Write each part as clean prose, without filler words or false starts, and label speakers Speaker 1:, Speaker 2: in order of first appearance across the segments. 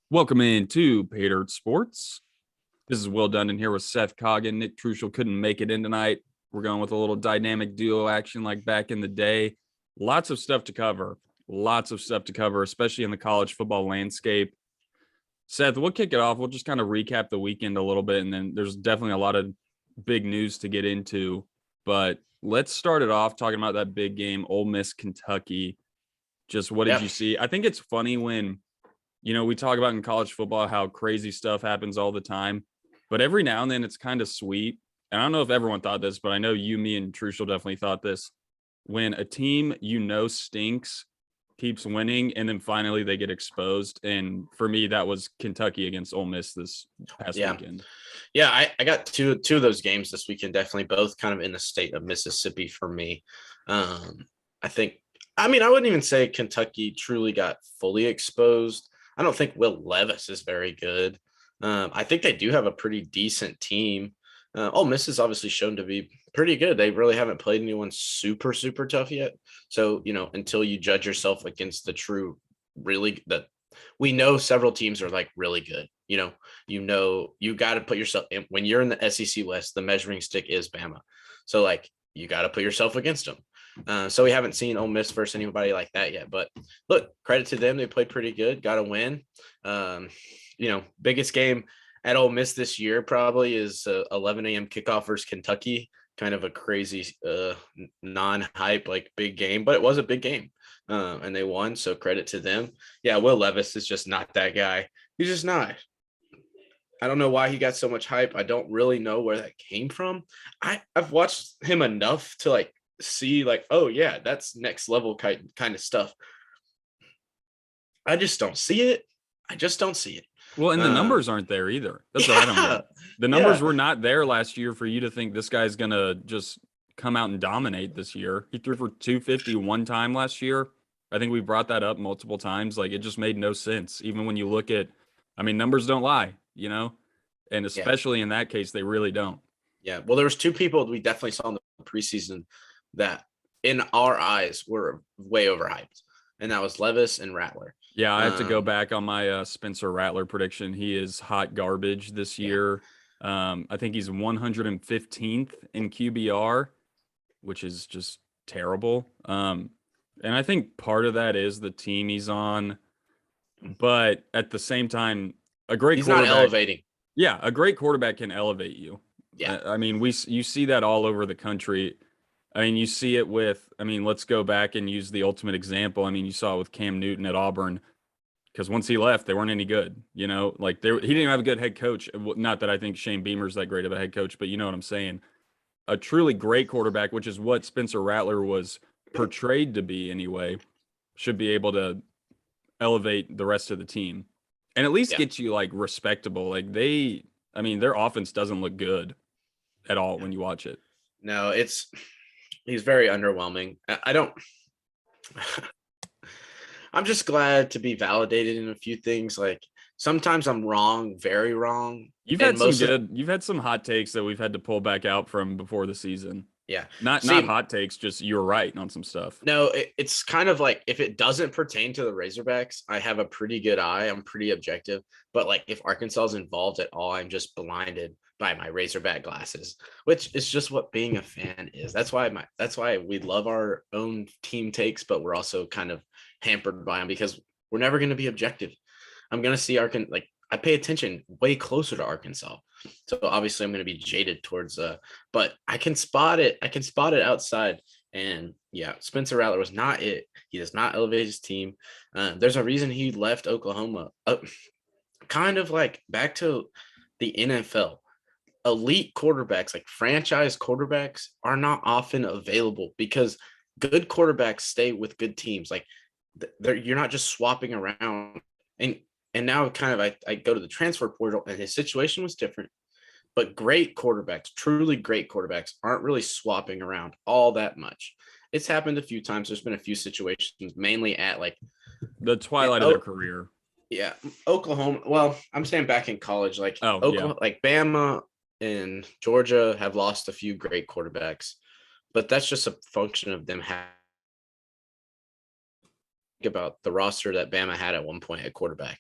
Speaker 1: Welcome into Patriot Sports. This is Will Dundon here with Seth Coggin. Nick Truschel couldn't make it in tonight. We're going with a little dynamic duo action like back in the day. Lots of stuff to cover. Especially in the college football landscape. Seth, we'll kick it off. We'll just kind of recap the weekend a little bit, and then there's definitely a lot of big news to get into. But let's start it off talking about that big game, Ole Miss, Kentucky. Just what did you see? I think it's funny when we talk about in college football how crazy stuff happens all the time, but every now and then it's kind of sweet. And I don't know if everyone thought this, but I know you, me, and Truschel definitely thought this. When a team stinks, keeps winning, and then finally they get exposed. And for me, that was Kentucky against Ole Miss this past weekend.
Speaker 2: Yeah, I got two of those games this weekend, definitely both kind of in the state of Mississippi for me. I wouldn't even say Kentucky truly got fully exposed. I don't think Will Levis is very good. I think they do have a pretty decent team. Ole Miss is obviously shown to be pretty good. They really haven't played anyone super, super tough yet. So, until you judge yourself against the true, we know several teams are like really good. You got to put yourself in, when you're in the SEC West, the measuring stick is Bama. So like you got to put yourself against them. So we haven't seen Ole Miss versus anybody like that yet, but look, credit to them. They played pretty good, got a win. Biggest game at Ole Miss this year probably is 11 a.m. kickoff versus Kentucky. Kind of a crazy non-hype like big game, but it was a big game and they won. So credit to them. Yeah, Will Levis is just not that guy. He's just not. I don't know why he got so much hype. I don't really know where that came from. I've watched him enough to like see like, oh yeah, that's next level kind of stuff. I just don't see it.
Speaker 1: Well, and the numbers aren't there either. That's what I don't get. The numbers were not there last year for you to think this guy's going to just come out and dominate this year. He threw for 250 one time last year. I think we brought that up multiple times. Like, it just made no sense. Even when you look at, numbers don't lie, and especially in that case, they really don't.
Speaker 2: Yeah. Well, there was two people we definitely saw in the preseason that in our eyes were way overhyped, and that was Levis and Rattler.
Speaker 1: Yeah, I have to go back on my Spencer Rattler prediction. He is hot garbage this year. I think he's 115th in QBR, which is just terrible. And I think part of that is the team he's on. But at the same time,
Speaker 2: he's not elevating.
Speaker 1: Yeah, a great quarterback can elevate you.
Speaker 2: Yeah.
Speaker 1: You see that all over the country. You see it with, let's go back and use the ultimate example. You saw it with Cam Newton at Auburn, because once he left, they weren't any good. He didn't even have a good head coach. Not that I think Shane Beamer's that great of a head coach, but you know what I'm saying. A truly great quarterback, which is what Spencer Rattler was portrayed to be anyway, should be able to elevate the rest of the team and at least get you like respectable. Like their offense doesn't look good at all when you watch it.
Speaker 2: No, he's very underwhelming. I'm just glad to be validated in a few things. Like sometimes I'm wrong, very wrong.
Speaker 1: You've had some hot takes that we've had to pull back out from before the season.
Speaker 2: Yeah.
Speaker 1: Not hot takes, just you're right on some stuff.
Speaker 2: No, it's kind of like if it doesn't pertain to the Razorbacks, I have a pretty good eye. I'm pretty objective. But like if Arkansas is involved at all, I'm just blinded by my Razorback glasses, which is just what being a fan is. That's why we love our own team takes, but we're also kind of hampered by them because we're never going to be objective. I'm going to see I pay attention way closer to Arkansas. So obviously I'm going to be jaded towards but I can spot it. Outside. And yeah, Spencer Rattler was not it. He does not elevate his team. There's a reason he left Oklahoma. Kind of like back to the NFL. Elite quarterbacks, like franchise quarterbacks, are not often available because good quarterbacks stay with good teams. Like you're not just swapping around. And now kind of I go to the transfer portal and his situation was different. But great quarterbacks, truly great quarterbacks, aren't really swapping around all that much. It's happened a few times. There's been a few situations, mainly at like
Speaker 1: the twilight of their career.
Speaker 2: Yeah, Oklahoma. Well, I'm saying back in college, like Oklahoma, like Bama and Georgia have lost a few great quarterbacks, but that's just a function of them having about the roster that Bama had at one point at quarterback,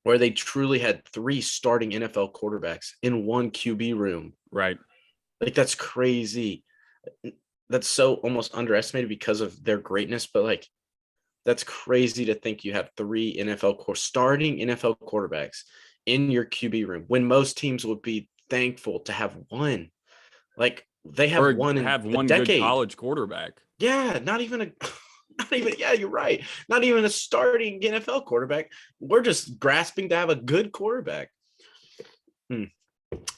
Speaker 2: where they truly had 3 starting NFL quarterbacks in one QB room.
Speaker 1: Right.
Speaker 2: Like, that's crazy. That's so almost underestimated because of their greatness, but like, that's crazy to think you have 3 starting NFL quarterbacks in your QB room when most teams would be thankful to have one. Like, they have
Speaker 1: Or
Speaker 2: one in
Speaker 1: have
Speaker 2: a
Speaker 1: one good
Speaker 2: decade.
Speaker 1: college quarterback.
Speaker 2: Yeah, not even yeah, you're right. Not even a starting NFL quarterback. We're just grasping to have a good quarterback.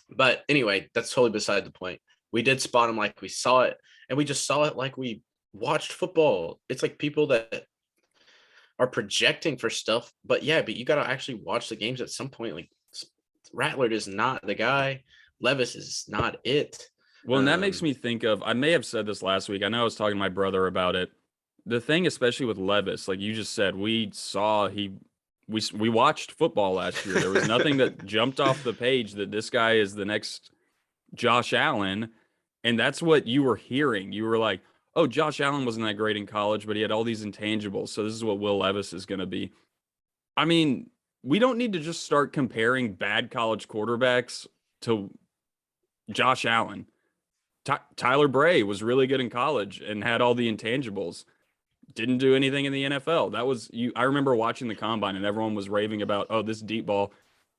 Speaker 2: But anyway, that's totally beside the point. We did spot him like we saw it, and we just saw it like we watched football. It's like people that are projecting for stuff, but yeah, but you got to actually watch the games at some point. Like, Rattler is not the guy. Levis is not it.
Speaker 1: Well, and that makes me think of, I may have said this last week. I know I was talking to my brother about it. The thing, especially with Levis, like you just said, we watched football last year. There was nothing that jumped off the page that this guy is the next Josh Allen. And that's what you were hearing. You were like, oh, Josh Allen wasn't that great in college, but he had all these intangibles. So this is what Will Levis is going to be. I mean, we don't need to just start comparing bad college quarterbacks to Josh Allen. Tyler Bray was really good in college and had all the intangibles. Didn't do anything in the NFL. That was you. I remember watching the combine and everyone was raving about, oh, this deep ball.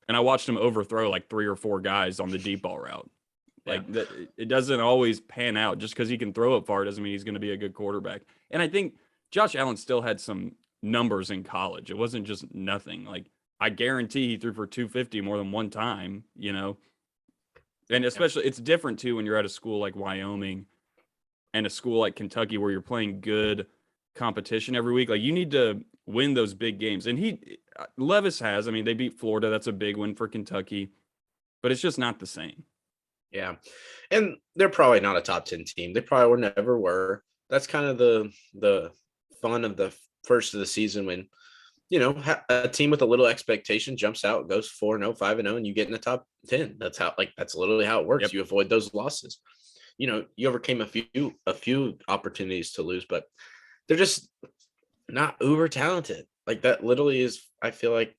Speaker 1: And I watched him overthrow like 3 or 4 guys on the deep ball route. Like that, it doesn't always pan out. Just because he can throw it far doesn't mean he's going to be a good quarterback. And I think Josh Allen still had some numbers in college. It wasn't just nothing. Like, I guarantee he threw for 250 more than one time, you know? And especially, it's different too when you're at a school like Wyoming and a school like Kentucky where you're playing good competition every week. Like, you need to win those big games. And Levis has. I mean, they beat Florida. That's a big win for Kentucky. But it's just not the same.
Speaker 2: Yeah. And they're probably not a top 10 team. They probably never were. That's kind of the fun of the first of the season when, you know, a team with a little expectation jumps out, goes 4-0, 5-0, and you get in the top 10. That's literally how it works.
Speaker 1: Yep.
Speaker 2: You avoid those losses. You know, you overcame a few opportunities to lose, but they're just not uber talented. Like, that literally is, I feel like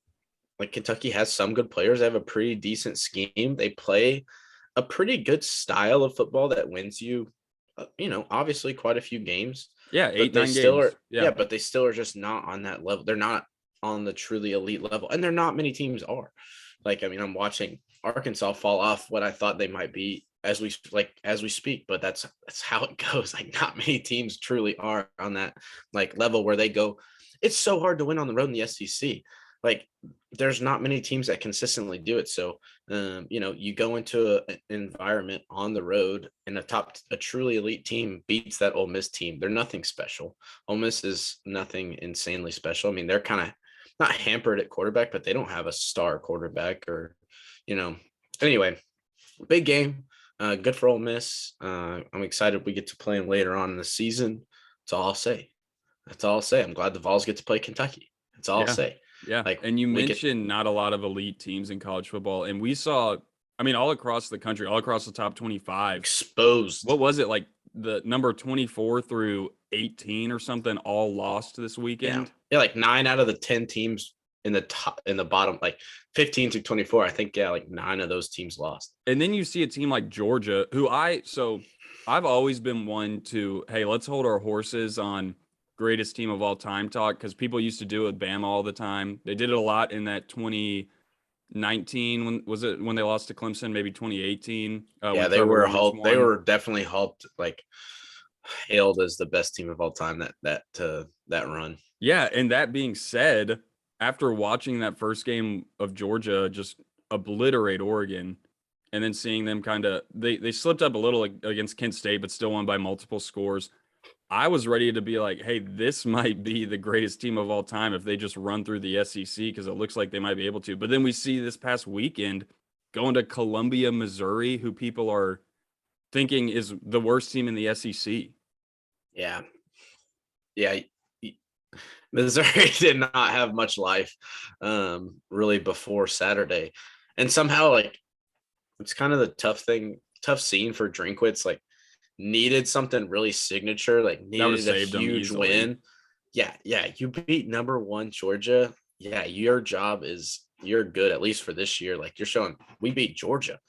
Speaker 2: Kentucky has some good players. They have a pretty decent scheme. They play a pretty good style of football that wins you, you know, obviously quite a few games.
Speaker 1: Yeah, 8, 9
Speaker 2: still
Speaker 1: games.
Speaker 2: Yeah, but they still are just not on that level. They're not on the truly elite level, and they're not many teams are. Like, I mean, I'm watching Arkansas fall off what I thought they might be as we speak, but that's how it goes. Like, not many teams truly are on that like level where they go. It's so hard to win on the road in the SEC. Like, there's not many teams that consistently do it. So, you know, you go into an environment on the road and a truly elite team beats that Ole Miss team. They're nothing special. Ole Miss is nothing insanely special. I mean, they're kind of not hampered at quarterback, but they don't have a star quarterback or, you know, anyway, big game. Good for Ole Miss. I'm excited we get to play them later on in the season. That's all I'll say. I'm glad the Vols get to play Kentucky. That's all I'll say.
Speaker 1: Yeah.
Speaker 2: Like,
Speaker 1: and you mentioned not a lot of elite teams in college football. And we saw, I mean, all across the country, all across the top 25.
Speaker 2: Exposed.
Speaker 1: What was it? Like the number 24 through 18 or something all lost this weekend?
Speaker 2: Yeah, like 9 out of the 10 teams in the bottom, like 15 to 24. I think, like 9 of those teams lost.
Speaker 1: And then you see a team like Georgia, so I've always been one to, hey, let's hold our horses on greatest team of all time talk, because people used to do it with Bama all the time. They did it a lot in that 2019 when they lost to Clemson, maybe 2018.
Speaker 2: Yeah, they were they were definitely helped, like hailed as the best team of all time that run.
Speaker 1: Yeah, and that being said, after watching that first game of Georgia just obliterate Oregon, and then seeing them kind of they slipped up a little against Kent State, but still won by multiple scores. I was ready to be like, hey, this might be the greatest team of all time if they just run through the SEC, because it looks like they might be able to. But then we see this past weekend going to Columbia, Missouri, who people are thinking is the worst team in the SEC.
Speaker 2: Yeah. Yeah. Missouri did not have much life really before Saturday. And somehow, like, it's kind of the tough scene for Drinkwitz. Like, needed something really signature, like needed a huge win. Yeah. You beat number one Georgia. Yeah, your job is you're good, at least for this year. Like you're showing we beat Georgia,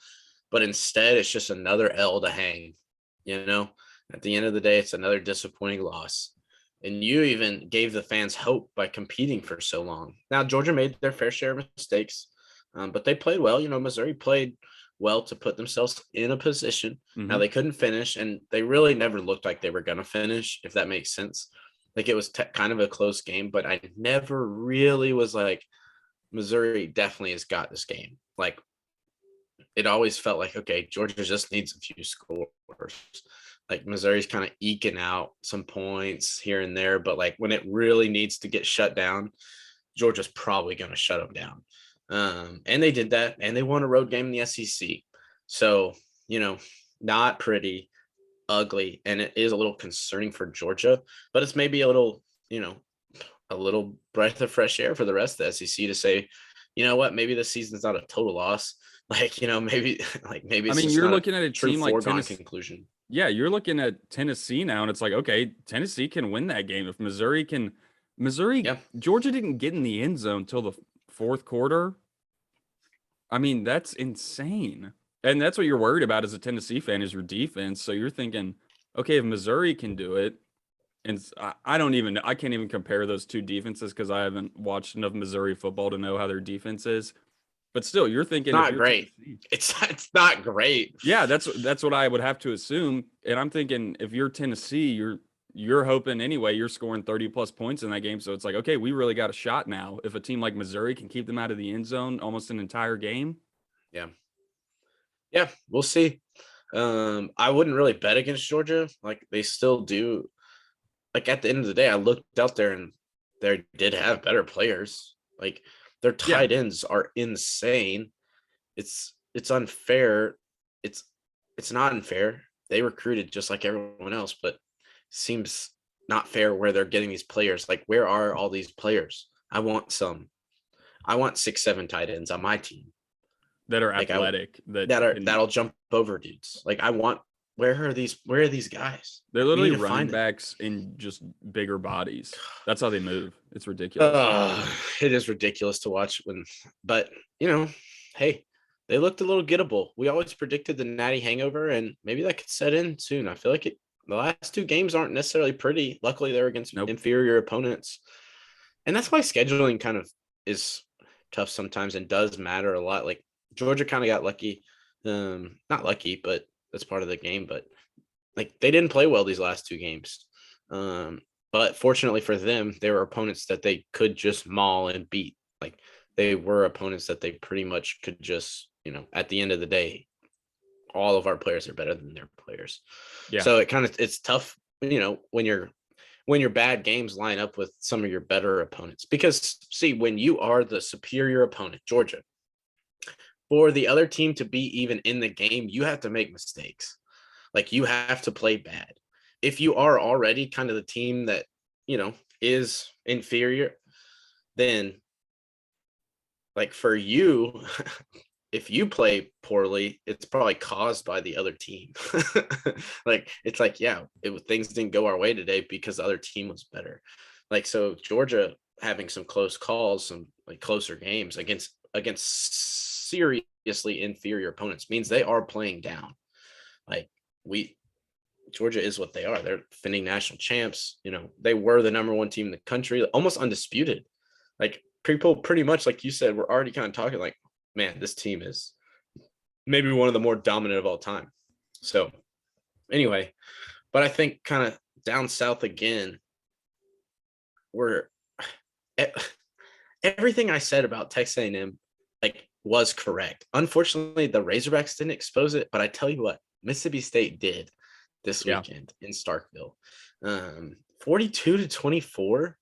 Speaker 2: but instead it's just another L to hang. You know, at the end of the day, it's another disappointing loss. And you even gave the fans hope by competing for so long. Now Georgia made their fair share of mistakes, but they played well. You know, Missouri played well to put themselves in a position. Now
Speaker 1: Hmm.
Speaker 2: they couldn't finish, and they really never looked like they were going to finish, if that makes sense. Like it was kind of a close game, but I never really was like, Missouri definitely has got this game. Like it always felt like, okay, Georgia just needs a few scores. Like Missouri's kind of eking out some points here and there, but like when it really needs to get shut down, Georgia's probably going to shut them down. And they did that, and they won a road game in the SEC. So, you know, not pretty, ugly, and it is a little concerning for Georgia, but it's maybe a little, a little breath of fresh air for the rest of the SEC to say, you know what, maybe this season's not a total loss. Like, maybe maybe
Speaker 1: I
Speaker 2: it's
Speaker 1: mean,
Speaker 2: just
Speaker 1: you're
Speaker 2: not a
Speaker 1: looking at a
Speaker 2: true
Speaker 1: team like
Speaker 2: foregone
Speaker 1: Tennessee.
Speaker 2: conclusion.
Speaker 1: Yeah, you're looking at Tennessee now, and it's like, okay, Tennessee can win that game if Missouri can. Missouri,
Speaker 2: Yeah,
Speaker 1: Georgia didn't get in the end zone until the fourth quarter. I mean, that's insane. And that's what you're worried about as a Tennessee fan is your defense. So you're thinking, okay, if Missouri can do it, and I don't even, I can't even compare those two defenses because I haven't watched enough Missouri football to know how their defense is. But still, you're
Speaker 2: it's
Speaker 1: thinking if
Speaker 2: not
Speaker 1: you're
Speaker 2: great.
Speaker 1: Tennessee,
Speaker 2: It's not great.
Speaker 1: yeah, that's what I would have to assume. And I'm thinking if you're Tennessee, you're hoping anyway, you're scoring 30 plus points in that game. So it's like, okay, we really got a shot now. If a team like Missouri can keep them out of the end zone almost an entire game.
Speaker 2: Yeah, yeah, we'll see. I wouldn't really bet against Georgia. Like they still do. Like at the end of the day, I looked out there and they did have better players. Like their
Speaker 1: Yeah.
Speaker 2: tight ends are insane. It's unfair. It's it's not unfair. They recruited just like everyone else, but seems not fair where they're getting these players. Like where are all these players? I want some. I want 6, 7 tight ends on my team.
Speaker 1: That are
Speaker 2: Like I
Speaker 1: athletic that
Speaker 2: that are
Speaker 1: can
Speaker 2: that'll jump over dudes. Like I want. Where are these guys?
Speaker 1: they're
Speaker 2: We need
Speaker 1: literally
Speaker 2: to
Speaker 1: running
Speaker 2: find them.
Speaker 1: backs in just bigger bodies. That's how they move. It's ridiculous.
Speaker 2: It is ridiculous to watch but you know, hey, they looked a little gettable. We always predicted the Natty hangover, and maybe that could set in soon. I feel like the last two games aren't necessarily pretty. Luckily, they're against
Speaker 1: Nope.
Speaker 2: inferior opponents, and that's why scheduling kind of is tough sometimes and does matter a lot. Like Georgia kind of got lucky, not lucky, but that's part of the game. But like they didn't play well these last two games. Um, but fortunately for them, they were opponents that they could just maul and beat. Like they were opponents that they pretty much could just, at the end of the day, all of our players are better than their players.
Speaker 1: Yeah.
Speaker 2: So it's tough, when your bad games line up with some of your better opponents. Because see, when you are the superior opponent, Georgia, for the other team to be even in the game, you have to make mistakes. Like you have to play bad. If you are already kind of the team that, is inferior, then like for you, if you play poorly, it's probably caused by the other team. Like it's like, yeah, things didn't go our way today because the other team was better. Like so Georgia having some close calls, some like closer games against seriously inferior opponents means they are playing down. Like we Georgia is what they are. They're defending national champs. They were the number one team in the country, almost undisputed. Like people pretty much, like you said, we're already kind of talking like, man, this team is maybe one of the more dominant of all time. So anyway, but I think kind of down south again, we're everything I said about Texas A&M like was correct. Unfortunately, the Razorbacks didn't expose it, but I tell you what, Mississippi State did this
Speaker 1: Yeah.
Speaker 2: weekend in Starkville. 42-24.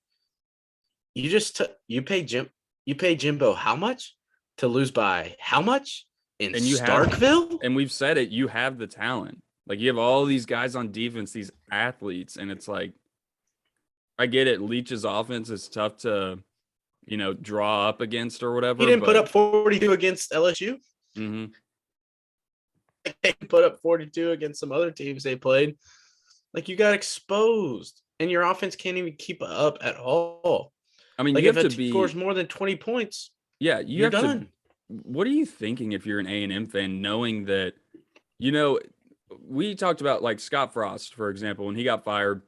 Speaker 2: You just you pay Jimbo how much to lose by how much in
Speaker 1: And you have,
Speaker 2: Starkville?
Speaker 1: and we've said it, you have the talent. Like you have all these guys on defense, these athletes, and it's like, I get it. Leach's offense is tough to, draw up against or
Speaker 2: He
Speaker 1: whatever,
Speaker 2: didn't put
Speaker 1: but
Speaker 2: up 42 against LSU.
Speaker 1: mhm.
Speaker 2: He put up 42 against some other teams they played. Like you got exposed. and your offense can't even keep up at all.
Speaker 1: I mean,
Speaker 2: Like
Speaker 1: you
Speaker 2: if
Speaker 1: have
Speaker 2: a
Speaker 1: to
Speaker 2: team scores
Speaker 1: be,
Speaker 2: more than 20 points,
Speaker 1: yeah, you
Speaker 2: you're
Speaker 1: have to.
Speaker 2: done.
Speaker 1: What are you thinking if you're an A&M fan, knowing that, you know, we talked about like Scott Frost, for example, when he got fired,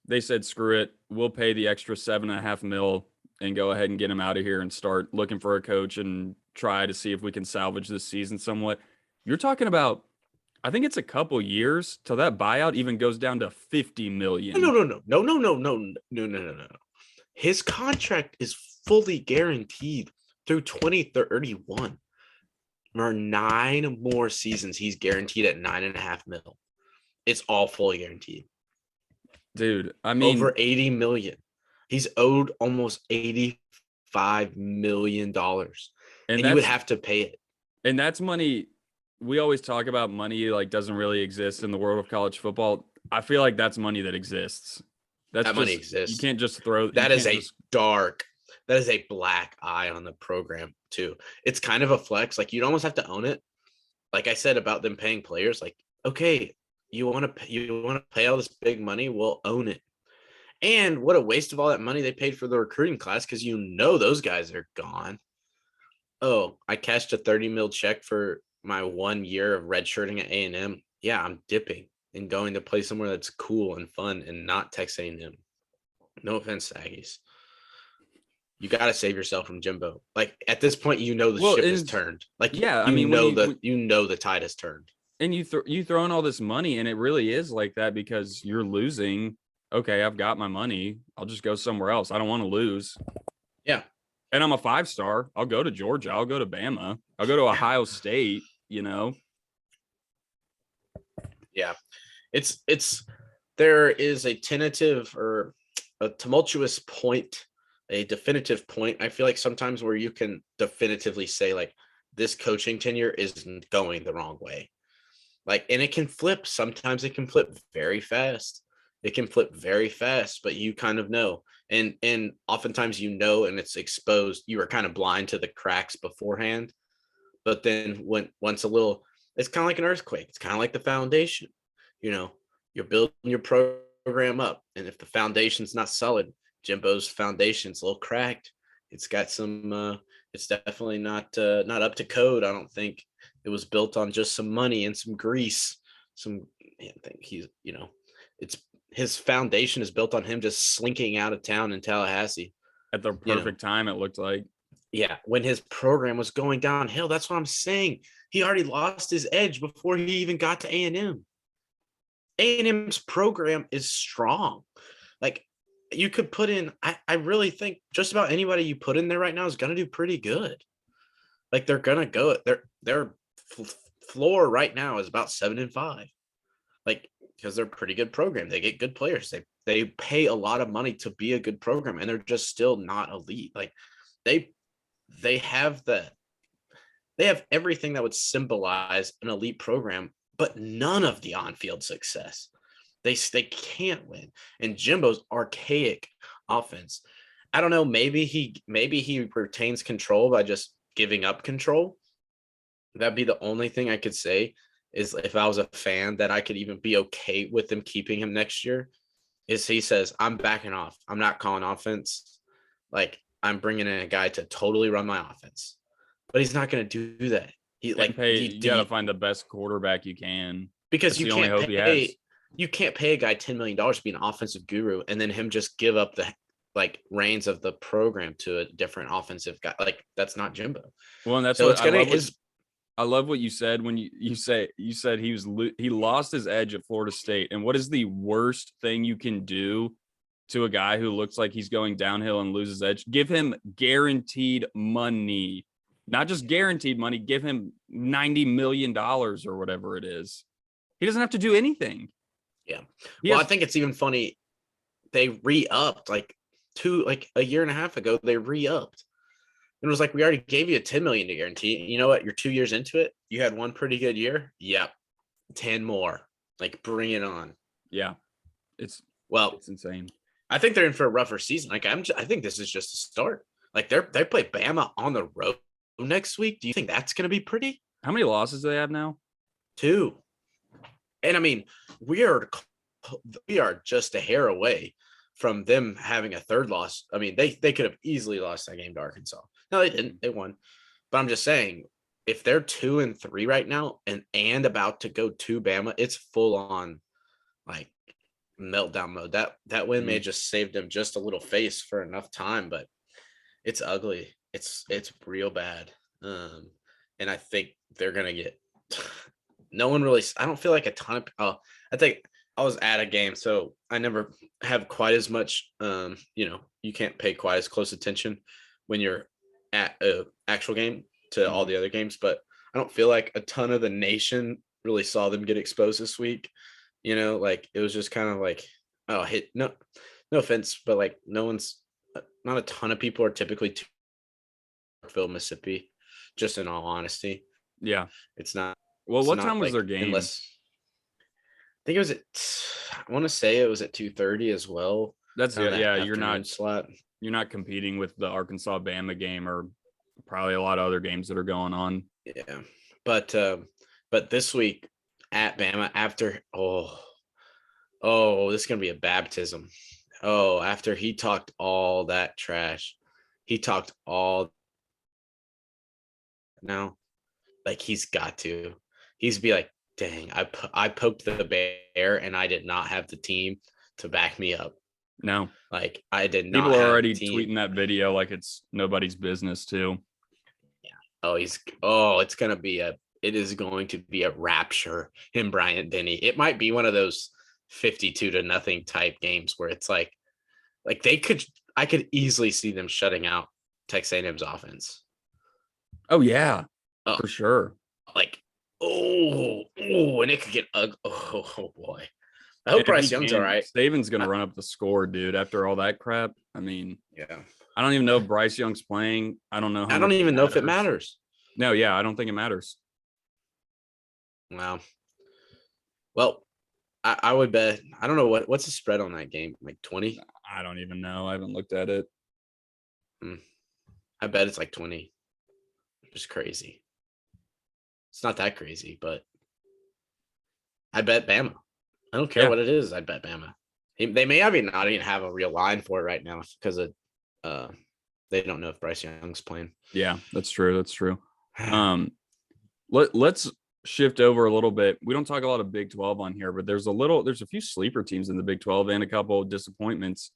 Speaker 1: they said, screw it, we'll pay the extra 7.5 mil and go ahead and get him out of here and start looking for a coach and try to see if we can salvage this season somewhat. You're talking about, I think it's a couple years till that buyout even goes down to 50 million.
Speaker 2: No. His contract is fully guaranteed through 2031. For 9 more seasons, he's guaranteed at 9.5 mil. It's all fully guaranteed.
Speaker 1: Dude, I mean,
Speaker 2: Over 80 million. He's owed almost $85 million,
Speaker 1: and
Speaker 2: and you would have to pay it.
Speaker 1: that's money. We always talk about money like doesn't really exist in the world of college football. I feel like that's money that exists. That's
Speaker 2: That money
Speaker 1: just, you
Speaker 2: exists.
Speaker 1: can't just throw, you
Speaker 2: That is
Speaker 1: can't
Speaker 2: a
Speaker 1: just,
Speaker 2: dark, that is a black eye on the program too. It's kind of a flex. Like you'd almost have to own it. Like I said about them paying players, like, okay, you want to pay all this big money, we'll own it. And what a waste of all that money they paid for the recruiting class, because those guys are gone. Oh, I cashed a 30 mil check for my 1 year of redshirting at A&M. Yeah, I'm dipping and going to play somewhere that's cool and fun and not Texas A&M. No offense, Aggies. You got to save yourself from Jimbo. Like at this point, the
Speaker 1: well,
Speaker 2: ship has
Speaker 1: and
Speaker 2: turned. Like
Speaker 1: yeah, I mean, when you,
Speaker 2: the tide has turned.
Speaker 1: and you throw in all this money and it really is like that because you're losing. Okay, I've got my money. I'll just go somewhere else. I don't want to lose.
Speaker 2: Yeah.
Speaker 1: And I'm a 5-star. I'll go to Georgia. I'll go to Bama. I'll go to Ohio State,
Speaker 2: Yeah. It's there is a tentative or a tumultuous point, a definitive point. I feel like sometimes where you can definitively say like this coaching tenure is going the wrong way. Like, and it can flip. Sometimes it can flip very fast. It can flip very fast, but you kind of know. And oftentimes and it's exposed. You are kind of blind to the cracks beforehand. But then once a little, it's kind of like an earthquake. It's kind of like the foundation. You're building your program up, and if the foundation's not solid, Jimbo's foundation's a little cracked. It's got some. It's definitely not up to code. I don't think it was built on just some money and some grease. I think it's his foundation is built on him just slinking out of town in Tallahassee
Speaker 1: at the perfect time, it looked like.
Speaker 2: Yeah, when his program was going downhill. That's what I'm saying. He already lost his edge before he even got to A&M. A&M's program is strong. Like you could put in, I really think just about anybody you put in there right now is going to do pretty good. Like they're going to go, their floor right now is about 7-5. Like, because they're a pretty good program. They get good players. They pay a lot of money to be a good program, and they're just still not elite. Like they have everything that would symbolize an elite program, but none of the on-field success. They can't win. And Jimbo's archaic offense, I don't know, maybe he retains control by just giving up control. That'd be the only thing I could say is if I was a fan that I could even be okay with them keeping him next year, is he says, I'm backing off. I'm not calling offense. Like I'm bringing in a guy to totally run my offense, but he's not going to do that.
Speaker 1: You got to find the best quarterback you can,
Speaker 2: because
Speaker 1: that's the only hope he has.
Speaker 2: You can't pay a guy $10 million to be an offensive guru and then him just give up the reins of the program to a different offensive guy. Like that's not Jimbo.
Speaker 1: Well, and that's
Speaker 2: so
Speaker 1: what I love what you said when you said he lost his edge at Florida State. And what is the worst thing you can do to a guy who looks like he's going downhill and loses edge? Give him guaranteed money, not just guaranteed money. Give him $90 million or whatever it is. He doesn't have to do anything.
Speaker 2: Yeah. I think it's even funny. They re-upped a year and a half ago. They re-upped. And it was like, we already gave you a $10 million to guarantee. You know what? You're 2 years into it. You had one pretty good year. Yep. 10 more. Like, bring it on.
Speaker 1: Yeah. It's insane.
Speaker 2: I think they're in for a rougher season. Like, I think this is just a start. Like, they play Bama on the road next week. Do you think that's going to be pretty?
Speaker 1: How many losses do they have now?
Speaker 2: 2. And I mean, we are just a hair away from them having a third loss. I mean, they could have easily lost that game to Arkansas. No, they didn't. They won. But I'm just saying, if they're 2-3 right now and about to go to Bama, it's full on like meltdown mode. That win may have just saved them just a little face for enough time, but it's ugly. It's real bad. And I think they're gonna get no one really. I don't feel like a ton of. I think I was at a game, so I never have quite as much. You can't pay quite as close attention when you're at a actual game to all the other games, but I don't feel like a ton of the nation really saw them get exposed this week. Like it was just kind of like, oh, no offense, but like not a ton of people are typically to Mississippi, just in all honesty.
Speaker 1: Yeah.
Speaker 2: It's not.
Speaker 1: Well, what
Speaker 2: not
Speaker 1: time was
Speaker 2: like,
Speaker 1: their game?
Speaker 2: Unless I think it was I want to say it was at 2:30 as well.
Speaker 1: That's yeah. You're
Speaker 2: not
Speaker 1: competing with the Arkansas Bama game or probably a lot of other games that are going on.
Speaker 2: Yeah, but this week at Bama after this is gonna be a baptism. Oh, after he talked all that trash, he talked all now. Like he's got to. He's be like, dang, I poked the bear and I did not have the team to back me up.
Speaker 1: No,
Speaker 2: like I did not.
Speaker 1: People are already tweeting that video like it's nobody's business too.
Speaker 2: Yeah. It is going to be a rapture in Bryant Denny. It might be one of those 52-0 type games where it's like I could easily see them shutting out Texas A&M's offense.
Speaker 1: Oh yeah, for sure.
Speaker 2: Like, and it could get ugly. Oh boy. I hope Bryce Young's all right.
Speaker 1: Saban's going to run up the score, dude, after all that crap. I mean,
Speaker 2: yeah.
Speaker 1: I don't even know if Bryce Young's playing. I don't know.
Speaker 2: I don't even know if it matters.
Speaker 1: No, yeah, I don't think it matters.
Speaker 2: Wow. Well, I would bet. I don't know what's the spread on that game, like 20?
Speaker 1: I don't even know. I haven't looked at it.
Speaker 2: I bet it's like 20. Just crazy. It's not that crazy, but I bet Bama. I don't care what it is. I bet Bama. They may not even have a real line for it right now because of they don't know if Bryce Young's playing.
Speaker 1: Yeah, that's true. That's true. Let's shift over a little bit. We don't talk a lot of Big 12 on here, but there's a few sleeper teams in the Big 12 and a couple of disappointments.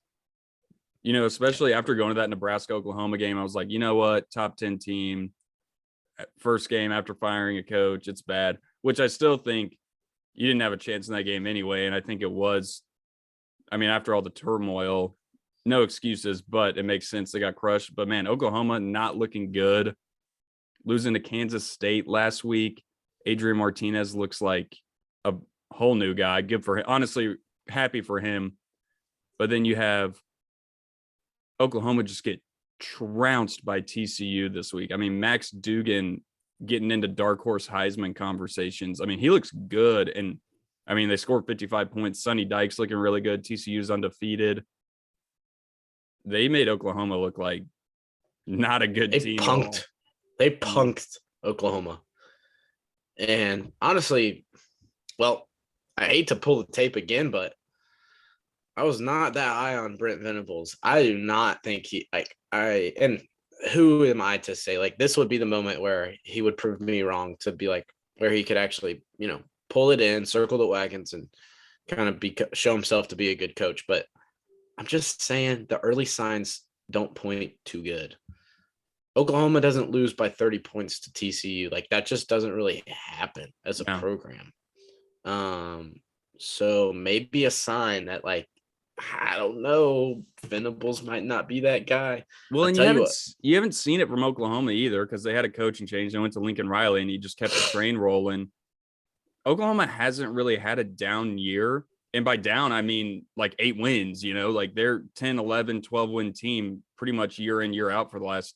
Speaker 1: Especially after going to that Nebraska-Oklahoma game, I was like, you know what? Top 10 team, first game after firing a coach, it's bad, which I still think you didn't have a chance in that game anyway. And I think it was, after all the turmoil, no excuses, but it makes sense. They got crushed. But man, Oklahoma not looking good. Losing to Kansas State last week. Adrian Martinez looks like a whole new guy. Good for him. Honestly, happy for him. But then you have Oklahoma just get trounced by TCU this week. Max Duggan getting into dark horse Heisman conversations. He looks good. And they scored 55 points. Sonny Dykes looking really good. TCU's undefeated. They made Oklahoma look like not a good team.
Speaker 2: They punked Oklahoma. And honestly, well, I hate to pull the tape again, but I was not that high on Brent Venables. I do not think and who am I to say, like, this would be the moment where he would prove me wrong, to be like, where he could actually, pull it in, circle the wagons, and kind of show himself to be a good coach. But I'm just saying the early signs don't point too good. Oklahoma doesn't lose by 30 points to TCU. Like, that just doesn't really happen as a program. So maybe a sign that, like, I don't know, Venables might not be that guy.
Speaker 1: Well, and you haven't seen it from Oklahoma either, because they had a coaching change. They went to Lincoln Riley, and he just kept the train rolling. Oklahoma hasn't really had a down year. And by down, I mean like 8 wins, like they're 10, 11, 12 win team pretty much year in, year out for the last,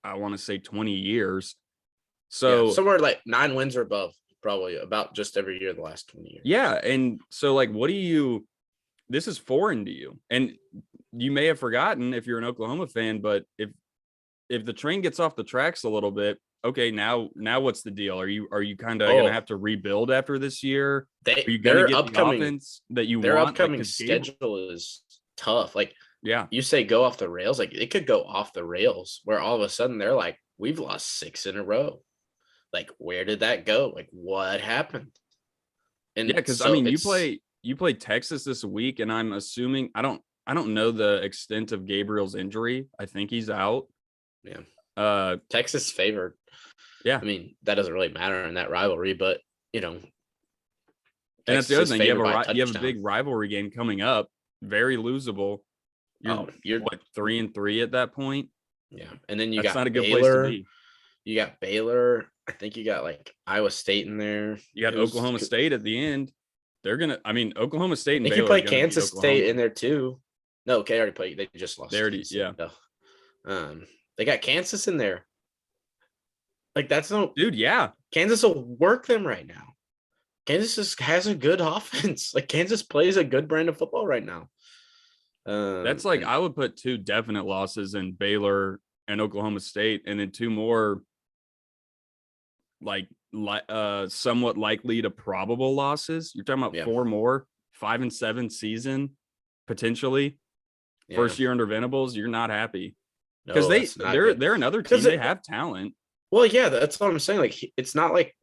Speaker 1: I want to say 20 years. So
Speaker 2: somewhere like 9 wins or above, probably about just every year the last 20 years.
Speaker 1: Yeah. And so, like, this is foreign to you. And you may have forgotten if you're an Oklahoma fan, but if the train gets off the tracks a little bit, okay, now what's the deal? Are you kind of going to have to rebuild after this year? Are you going to get the offense that you want?
Speaker 2: Their upcoming schedule is tough. Like
Speaker 1: Yeah.
Speaker 2: you say go off the rails, like it could go off the rails where all of a sudden they're like, we've lost 6 in a row. Like, where did that go? Like, what happened?
Speaker 1: Yeah,
Speaker 2: And
Speaker 1: because I
Speaker 2: so
Speaker 1: mean,
Speaker 2: it's
Speaker 1: you play Texas this week, and I'm assuming I don't know the extent of Gabriel's injury. I think he's out.
Speaker 2: yeah,
Speaker 1: Uh,
Speaker 2: Texas favored.
Speaker 1: yeah,
Speaker 2: I mean, that doesn't really matter in that rivalry, but you know,
Speaker 1: and that's the
Speaker 2: Texas
Speaker 1: other
Speaker 2: is
Speaker 1: thing.
Speaker 2: favored by a
Speaker 1: You have a
Speaker 2: touchdown.
Speaker 1: big rivalry game coming up, very losable. You're
Speaker 2: Oh, you're
Speaker 1: what 3-3 at that point.
Speaker 2: yeah, and then you
Speaker 1: That's not
Speaker 2: got
Speaker 1: a good place to
Speaker 2: Baylor.
Speaker 1: be.
Speaker 2: You got Baylor. I think you got like Iowa State in there.
Speaker 1: You got
Speaker 2: Who's
Speaker 1: Oklahoma State at the end. They're gonna. I mean, Oklahoma State and
Speaker 2: they can
Speaker 1: Baylor are
Speaker 2: play
Speaker 1: gonna beat
Speaker 2: Kansas State in
Speaker 1: Oklahoma.
Speaker 2: there too. No, okay, already played. They just lost
Speaker 1: They
Speaker 2: to
Speaker 1: already,
Speaker 2: Kansas
Speaker 1: yeah,
Speaker 2: State. No. They got Kansas in there. Like that's no
Speaker 1: dude, yeah.
Speaker 2: Kansas will work them right now. Has a good offense. Like Kansas plays a good brand of football right now.
Speaker 1: That's like
Speaker 2: And
Speaker 1: I would put 2 definite losses in Baylor and Oklahoma State, and then 2 more like somewhat likely to probable losses. You're talking about
Speaker 2: yeah,
Speaker 1: 4 more, 5-7 season potentially.
Speaker 2: yeah.
Speaker 1: First year under Venables, you're not happy because
Speaker 2: No, that's not good.
Speaker 1: they're another team.
Speaker 2: Because
Speaker 1: They have talent.
Speaker 2: well, yeah, that's what I'm saying. Like it's not like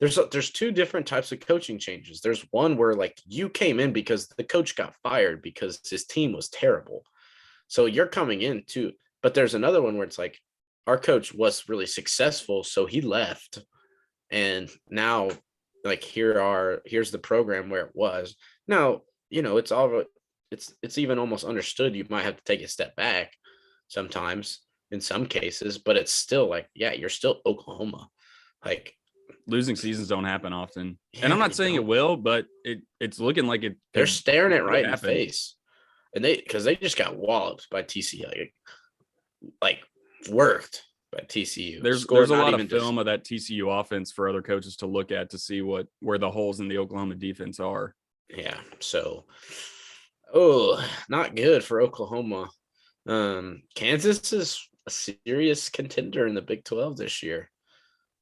Speaker 2: there's 2 different types of coaching changes. There's one where like you came in because the coach got fired because his team was terrible. So you're coming in too. But there's another one where it's like our coach was really successful, so he left. And now like here's the program where it was. Now, it's even almost understood you might have to take a step back sometimes in some cases, but it's still like, yeah, you're still Oklahoma. Like
Speaker 1: Losing seasons don't happen often, and
Speaker 2: yeah,
Speaker 1: I'm not
Speaker 2: they
Speaker 1: saying it
Speaker 2: don't.
Speaker 1: will, but it's looking like
Speaker 2: They're staring it
Speaker 1: could
Speaker 2: right in the
Speaker 1: happen.
Speaker 2: face. And because they just got walloped by TCU, like worked by TCU.
Speaker 1: There's
Speaker 2: Scored
Speaker 1: a
Speaker 2: not
Speaker 1: lot of
Speaker 2: even
Speaker 1: film of that TCU offense for other coaches to look at to see where the holes in the Oklahoma defense are.
Speaker 2: yeah. So not good for Oklahoma. Kansas is a serious contender in the Big 12 this year.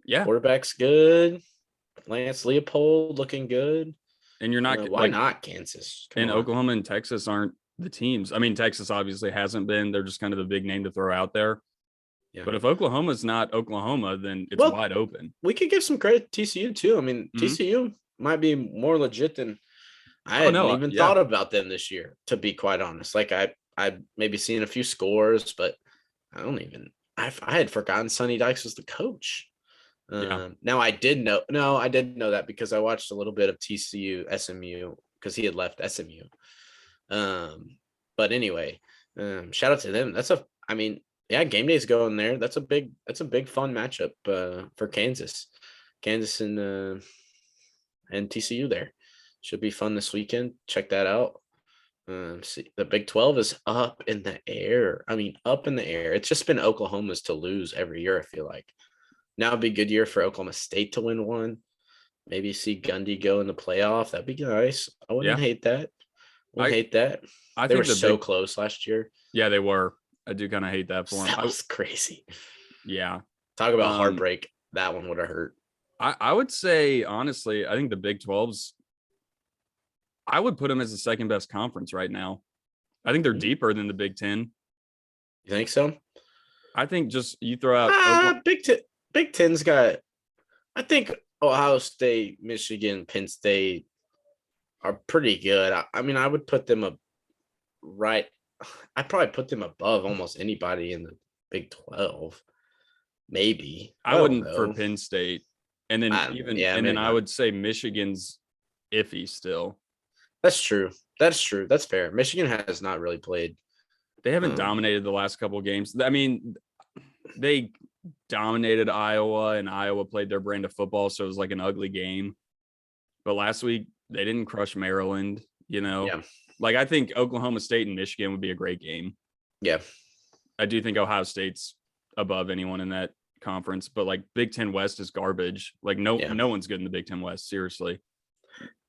Speaker 1: Yeah,
Speaker 2: Quarterback's good. Lance Leopold looking good.
Speaker 1: and you're not
Speaker 2: Why
Speaker 1: like
Speaker 2: not Kansas? Come
Speaker 1: and
Speaker 2: on.
Speaker 1: Oklahoma and Texas aren't the teams. I mean, Texas obviously hasn't been. They're just kind of the big name to throw out there.
Speaker 2: Yeah.
Speaker 1: But if Oklahoma's not Oklahoma, then it's
Speaker 2: Well,
Speaker 1: wide open.
Speaker 2: we could give some credit to TCU too. I mean,
Speaker 1: Mhm.
Speaker 2: TCU might be more legit than I
Speaker 1: Oh
Speaker 2: hadn't
Speaker 1: no,
Speaker 2: even
Speaker 1: yeah,
Speaker 2: thought about them this year, to be quite honest. Like I maybe seen a few scores, but I don't even I had forgotten Sonny Dykes was the coach.
Speaker 1: yeah.
Speaker 2: Now I did know. No, I did know that because I watched a little bit of TCU SMU because he had left SMU. But anyway, shout out to them. I mean, yeah, game day's going there. That's a big fun matchup for Kansas and TCU there. Should be fun this weekend. Check that out. See, the Big 12 is up in the air. I mean, up in the air. It's just been Oklahoma's to lose every year, I feel like. Now it'd be a good year for Oklahoma State to win one. Maybe see Gundy go in the playoff. That'd be nice. I wouldn't
Speaker 1: Yeah.
Speaker 2: hate that. Wouldn't
Speaker 1: I
Speaker 2: hate that.
Speaker 1: I
Speaker 2: They were
Speaker 1: think the
Speaker 2: so
Speaker 1: big
Speaker 2: close last year.
Speaker 1: yeah, they were. I do kind of hate that for them.
Speaker 2: That was crazy.
Speaker 1: Yeah.
Speaker 2: Talk about
Speaker 1: Um,
Speaker 2: heartbreak. That one would have hurt.
Speaker 1: I would say honestly, I think the Big 12's I would put them as the second best conference right now. I think they're
Speaker 2: Mhm.
Speaker 1: deeper than the Big 10.
Speaker 2: You think so?
Speaker 1: I think just you throw out Oklahoma,
Speaker 2: Big Ten's got. I think Ohio State, Michigan, Penn State are pretty good. I mean, I would put them right. I'd probably put them above almost anybody in the Big 12. Maybe. I
Speaker 1: I
Speaker 2: don't
Speaker 1: wouldn't for
Speaker 2: know.
Speaker 1: Penn State. And then
Speaker 2: Yeah,
Speaker 1: and then
Speaker 2: maybe
Speaker 1: I
Speaker 2: not.
Speaker 1: would say Michigan's iffy still.
Speaker 2: That's true. That's true. That's fair. Michigan has not really played.
Speaker 1: They haven't
Speaker 2: Um,
Speaker 1: dominated the last couple of games. I mean, they dominated Iowa and Iowa played their brand of football, so it was like an ugly game. But last week they didn't crush Maryland, you know.
Speaker 2: Yeah.
Speaker 1: Like I think Oklahoma State and Michigan would be a great game.
Speaker 2: Yeah.
Speaker 1: I do think Ohio State's above anyone in that conference, but like Big 10 West is garbage. Like no one's good in the Big 10 West, seriously.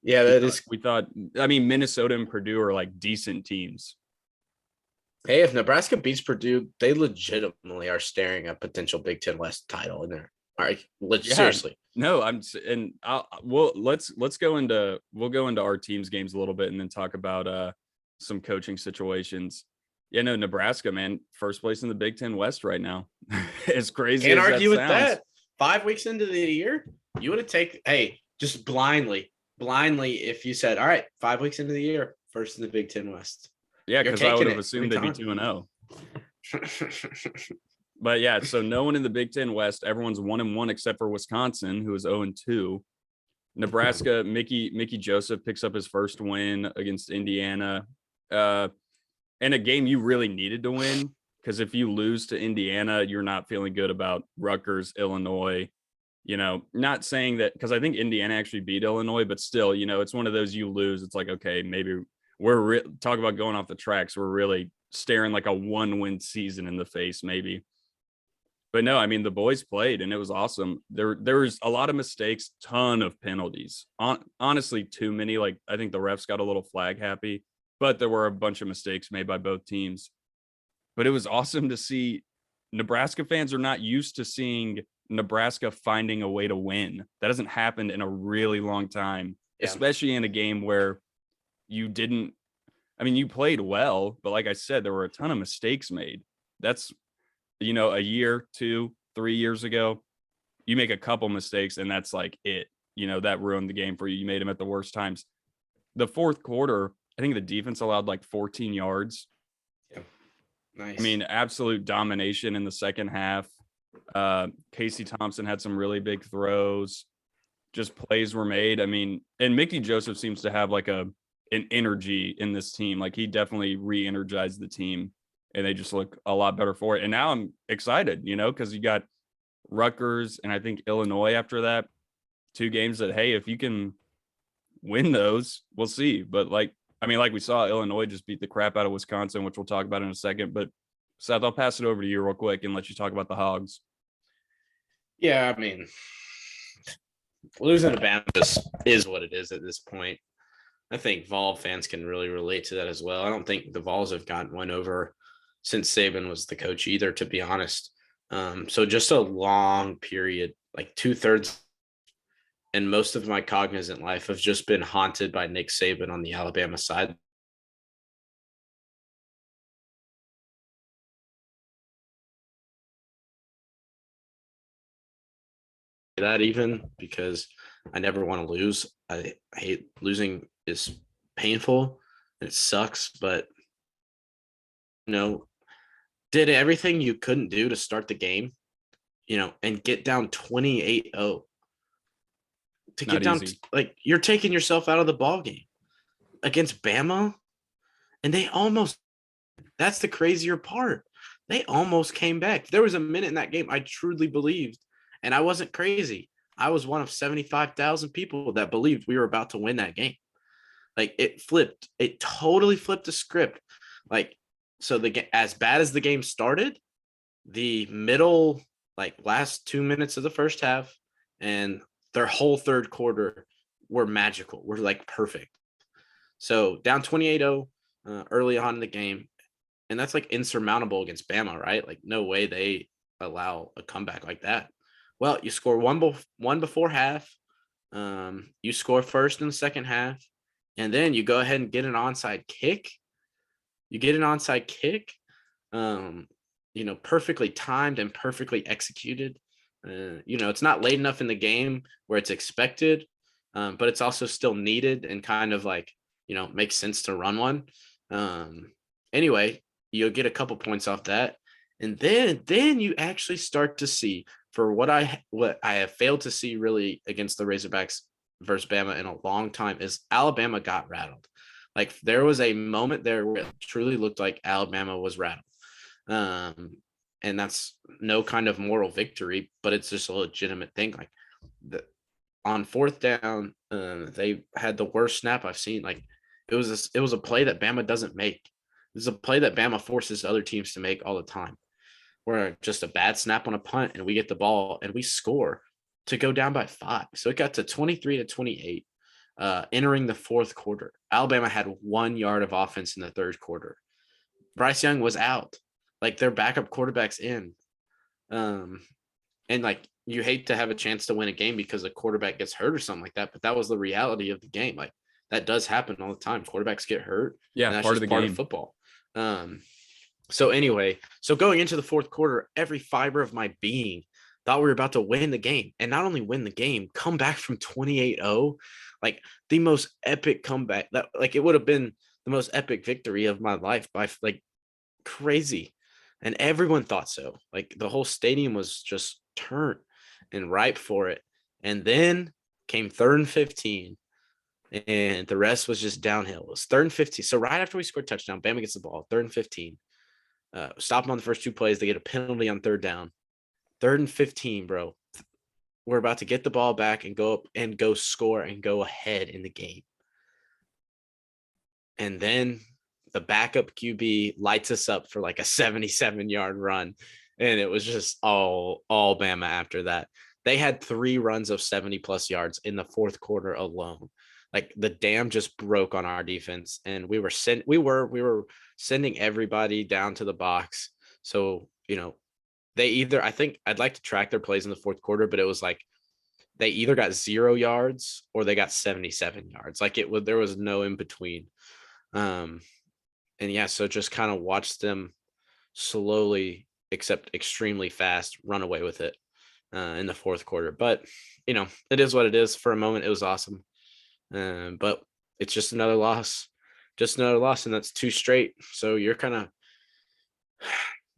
Speaker 2: Yeah, that is.
Speaker 1: We thought I mean Minnesota and Purdue are like decent teams.
Speaker 2: Hey, if Nebraska beats Purdue, they legitimately are staring at potential Big Ten West title in there. All right, seriously.
Speaker 1: No, let's go into our team's games a little bit and then talk about some coaching situations. Yeah, no, Nebraska, man, first place in the Big Ten West right now. As crazy
Speaker 2: Can't
Speaker 1: as that
Speaker 2: argue with
Speaker 1: sounds.
Speaker 2: that. 5 weeks into the year, you would have taken, hey, just blindly, if you said, all right, 5 weeks into the year, first in the Big Ten West.
Speaker 1: Yeah,
Speaker 2: You're
Speaker 1: because I would
Speaker 2: taking
Speaker 1: have
Speaker 2: it
Speaker 1: assumed they'd be 2-0.
Speaker 2: every time.
Speaker 1: But yeah, so no one in the Big Ten West. Everyone's 1-1 except for Wisconsin, who is 0-2. Nebraska, Mickey Joseph picks up his first win against Indiana. In a game you really needed to win, because if you lose to Indiana, you're not feeling good about Rutgers, Illinois. Not saying that, because I think Indiana actually beat Illinois, but still, it's one of those you lose. It's like, okay, maybe we're talk about going off the tracks. We're really staring like a 1-win season in the face, maybe. But no, I mean, the boys played and it was awesome. There was a lot of mistakes, ton of penalties. Honestly, too many. Like, I think the refs got a little flag happy, but there were a bunch of mistakes made by both teams. But it was awesome to see. Nebraska fans are not used to seeing Nebraska finding a way to win. That hasn't happened in a really long time, especially in a game where you played well, but like I said, there were a ton of mistakes made. That's, a year, 2, 3 years ago, you make a couple mistakes and that's like it. That ruined the game for you. You made them at the worst times. The fourth quarter, I think the defense allowed like 14 yards.
Speaker 2: Yeah. Nice.
Speaker 1: I mean, absolute domination in the second half. Casey Thompson had some really big throws. Just plays were made. I mean, and Mickey Joseph seems to have like an energy in this team. Like, he definitely re-energized the team and they just look a lot better for it. And now I'm excited, because you got Rutgers and I think Illinois after that. 2 games that, hey, if you can win those, we'll see. But like we saw, Illinois just beat the crap out of Wisconsin, which we'll talk about in a second. But Seth, I'll pass it over to you real quick and let you talk about the Hogs.
Speaker 2: Yeah, I mean, losing to Bama just is what it is at this point. I think Vol fans can really relate to that as well. I don't think the Vols have gotten one over since Saban was the coach either, to be honest. So just a long period, like 2/3, and most of my cognizant life have just been haunted by Nick Saban on the Alabama side. That even because I never want to lose. I hate losing. Is painful and it sucks, but did everything you couldn't do to start the game, and get down 28-0. To get down, like, you're taking yourself out of the ball game against Bama, and that's the crazier part. They almost came back. There was a minute in that game I truly believed, and I wasn't crazy. I was one of 75,000 people that believed we were about to win that game. Like, it flipped. It totally flipped the script. Like, so as bad as the game started, the middle, like, last 2 minutes of the first half and their whole third quarter were magical. Were like perfect. So down 28-0 early on in the game, and that's like insurmountable against Bama, right? Like, no way they allow a comeback like that. Well, you score one before half. You score first in the second half, and then you go ahead and get an onside kick. Perfectly timed and perfectly executed. It's not late enough in the game where it's expected, but it's also still needed and kind of like, makes sense to run one. Anyway, you'll get a couple points off that. And then you actually start to see, for what I have failed to see really against the Razorbacks versus Bama in a long time, is Alabama got rattled. Like, there was a moment there where it truly looked like Alabama was rattled. And that's no kind of moral victory, but it's just a legitimate thing. Like, on fourth down, they had the worst snap I've seen. Like, it was a play that Bama doesn't make. It's a play that Bama forces other teams to make all the time, where just a bad snap on a punt and we get the ball and we score to go down by 5. So it got to 23-28, entering the fourth quarter. Alabama had 1 yard of offense in the third quarter. Bryce Young was out. Like, their backup quarterback's in. And like, you hate to have a chance to win a game because a quarterback gets hurt or something like that, but that was the reality of the game. Like, that does happen all the time. Quarterbacks get hurt,
Speaker 1: Yeah,
Speaker 2: and that's
Speaker 1: part of
Speaker 2: just
Speaker 1: the
Speaker 2: part of
Speaker 1: game.
Speaker 2: football. So anyway, so going into the fourth quarter, every fiber of my being thought we were about to win the game, and not only win the game, come back from 28-0, like the most epic comeback that like it would have been the most epic victory of my life by like crazy. And everyone thought so. Like the whole stadium was just turned and ripe for it. And then came 3rd and 15, and the rest was just downhill. It was 3rd and 15. So right after we scored touchdown, Bama gets the ball, 3rd and 15. Stop them on the first 2 plays. They get a penalty on 3rd down. 3rd and 15, bro. We're about to get the ball back and go up and go score and go ahead in the game. And then the backup QB lights us up for like a 77-yard run. And it was just all Bama after that. They had 3 runs of 70+ yards in the fourth quarter alone. Like the dam just broke on our defense, and we were sending everybody down to the box. So, they either, I think I'd like to track their plays in the fourth quarter, but it was like they either got 0 yards or they got 77 yards. Like there was no in between. And yeah, so just kind of watched them slowly, except extremely fast, run away with it in the fourth quarter. But, it is what it is. For a moment, it was awesome. But it's just another loss. And that's 2 straight. So you're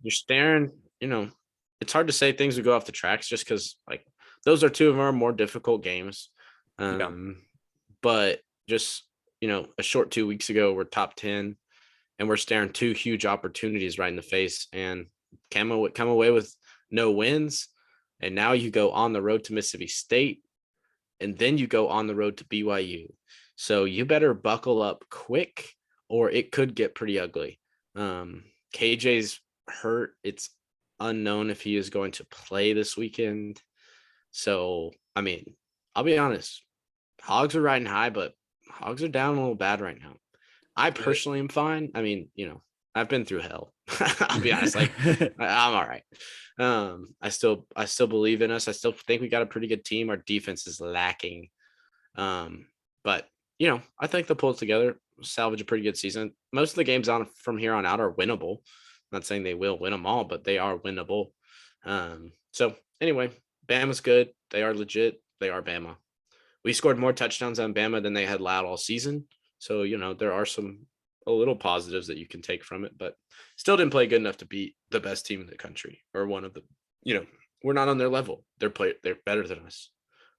Speaker 2: staring, it's hard to say things would go off the tracks just because, like, those are 2 of our more difficult games.
Speaker 1: Yeah.
Speaker 2: But just, a short 2 weeks ago, we're top 10, and we're staring 2 huge opportunities right in the face, and come away with no wins. And now you go on the road to Mississippi State, and then you go on the road to BYU. So you better buckle up quick, or it could get pretty ugly. KJ's hurt. It's unknown if he is going to play this weekend. So, I mean, I'll be honest. Hogs are riding high, but Hogs are down a little bad right now. I personally am fine. I mean, I've been through hell. I'll be honest. Like, I'm all right. I still believe in us. I still think we got a pretty good team. Our defense is lacking. But I think they'll pull it together, salvage a pretty good season. Most of the games on from here on out are winnable. I'm not saying they will win them all, but they are winnable. So anyway, Bama's good. They are legit. They are Bama. We scored more touchdowns on Bama than they had allowed all season. So, there are a little positives that you can take from it, but still didn't play good enough to beat the best team in the country, or one of the, we're not on their level. They're better than us.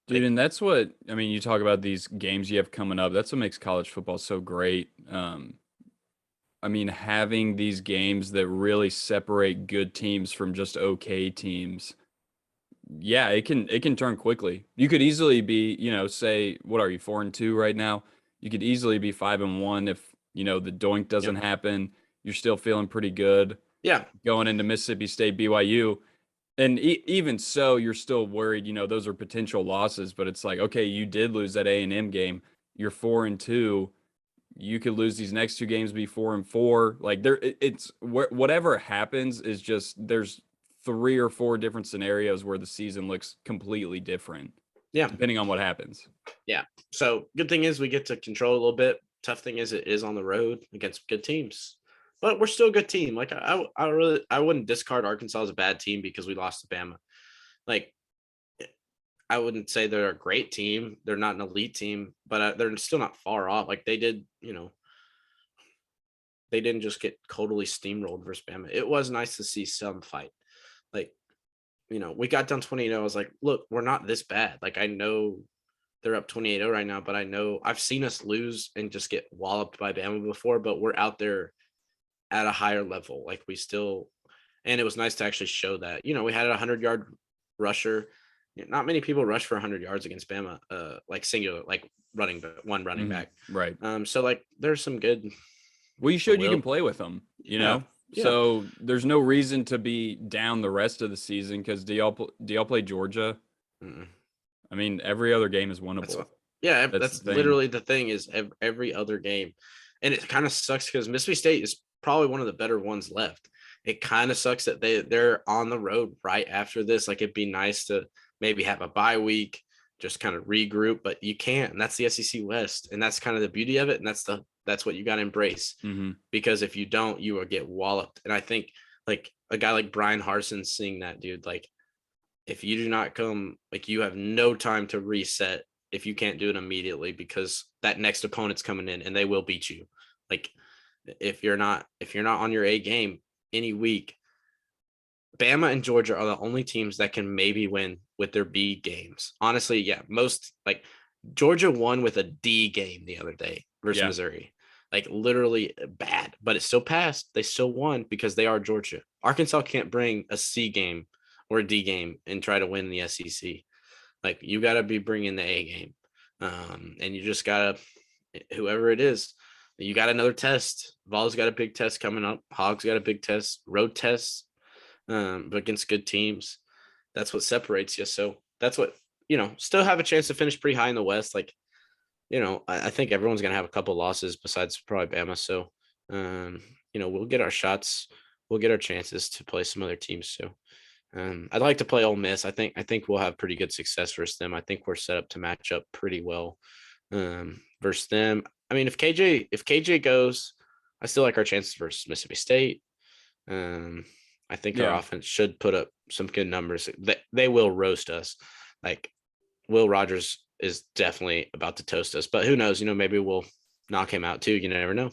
Speaker 1: Dude, and that's what, I mean, you talk about these games you have coming up. That's what makes college football so great. I mean, having these games that really separate good teams from just okay teams. Yeah, it can turn quickly. You could easily be, say, what are you, 4-2 right now? You could easily be 5-1 if, the doink doesn't happen. You're still feeling pretty good.
Speaker 2: Yeah.
Speaker 1: Going into Mississippi State, BYU. And even so, you're still worried, those are potential losses, but it's like, okay, you did lose that A&M game. You're 4-2. You could lose these next 2 games, be 4-4. Like it's whatever happens is just, there's 3 or 4 different scenarios where the season looks completely different.
Speaker 2: Yeah.
Speaker 1: Depending on what happens.
Speaker 2: Yeah. So good thing is we get to control a little bit. Tough thing is it is on the road against good teams, but we're still a good team. Like I wouldn't discard Arkansas as a bad team because we lost to Bama. Like, I wouldn't say they're a great team. They're not an elite team, but they're still not far off. Like they did, they didn't just get totally steamrolled versus Bama. It was nice to see some fight. Like, we got down 20-0. I was like, look, we're not this bad. Like, I know they're up 28-0 right now, but I know I've seen us lose and just get walloped by Bama before, but we're out there at a higher level. Like and it was nice to actually show that, we had a 100-yard rusher. Not many people rush for 100 yards against Bama, like singular, like running back.
Speaker 1: Right.
Speaker 2: So like there's some good.
Speaker 1: Well, you showed you can play with them,
Speaker 2: Yeah.
Speaker 1: So there's no reason to be down the rest of the season because do y'all play Georgia?
Speaker 2: Mm-mm.
Speaker 1: I mean, every other game is winnable.
Speaker 2: That's literally the thing is every other game. And it kind of sucks because Mississippi State is probably one of the better ones left. It kind of sucks that they're on the road right after this. Like it'd be nice to maybe have a bye week, just kind of regroup, but you can't. And that's the SEC West. And that's kind of the beauty of it. And that's what you got to embrace, because if you don't, you will get walloped. And I think like a guy like Brian Harsin seeing that, dude, like if you do not come, like you have no time to reset if you can't do it immediately, because that next opponent's coming in and they will beat you. Like if you're not on your A game any week, Bama and Georgia are the only teams that can maybe win with their B games. Honestly, yeah, most like Georgia won with a D game the other day versus Missouri. Like literally bad, but it still passed. They still won because they are Georgia. Arkansas can't bring a C game or a D game and try to win the SEC. Like you got to be bringing the A game, and you just got to, whoever it is, you got another test. Vol's got a big test coming up. Hog's got a big test, road tests, but against good teams. That's what separates you. So that's what, still have a chance to finish pretty high in the West. Like, I think everyone's going to have a couple losses besides probably Bama. So, we'll get our shots. We'll get our chances to play some other teams. So I'd like to play Ole Miss. I think we'll have pretty good success versus them. I think we're set up to match up pretty well versus them. I mean, if KJ goes, I still like our chances versus Mississippi State. I think our offense should put up some good numbers. They will roast us. Like Will Rogers is definitely about to toast us, but who knows? Maybe we'll knock him out too. You never know.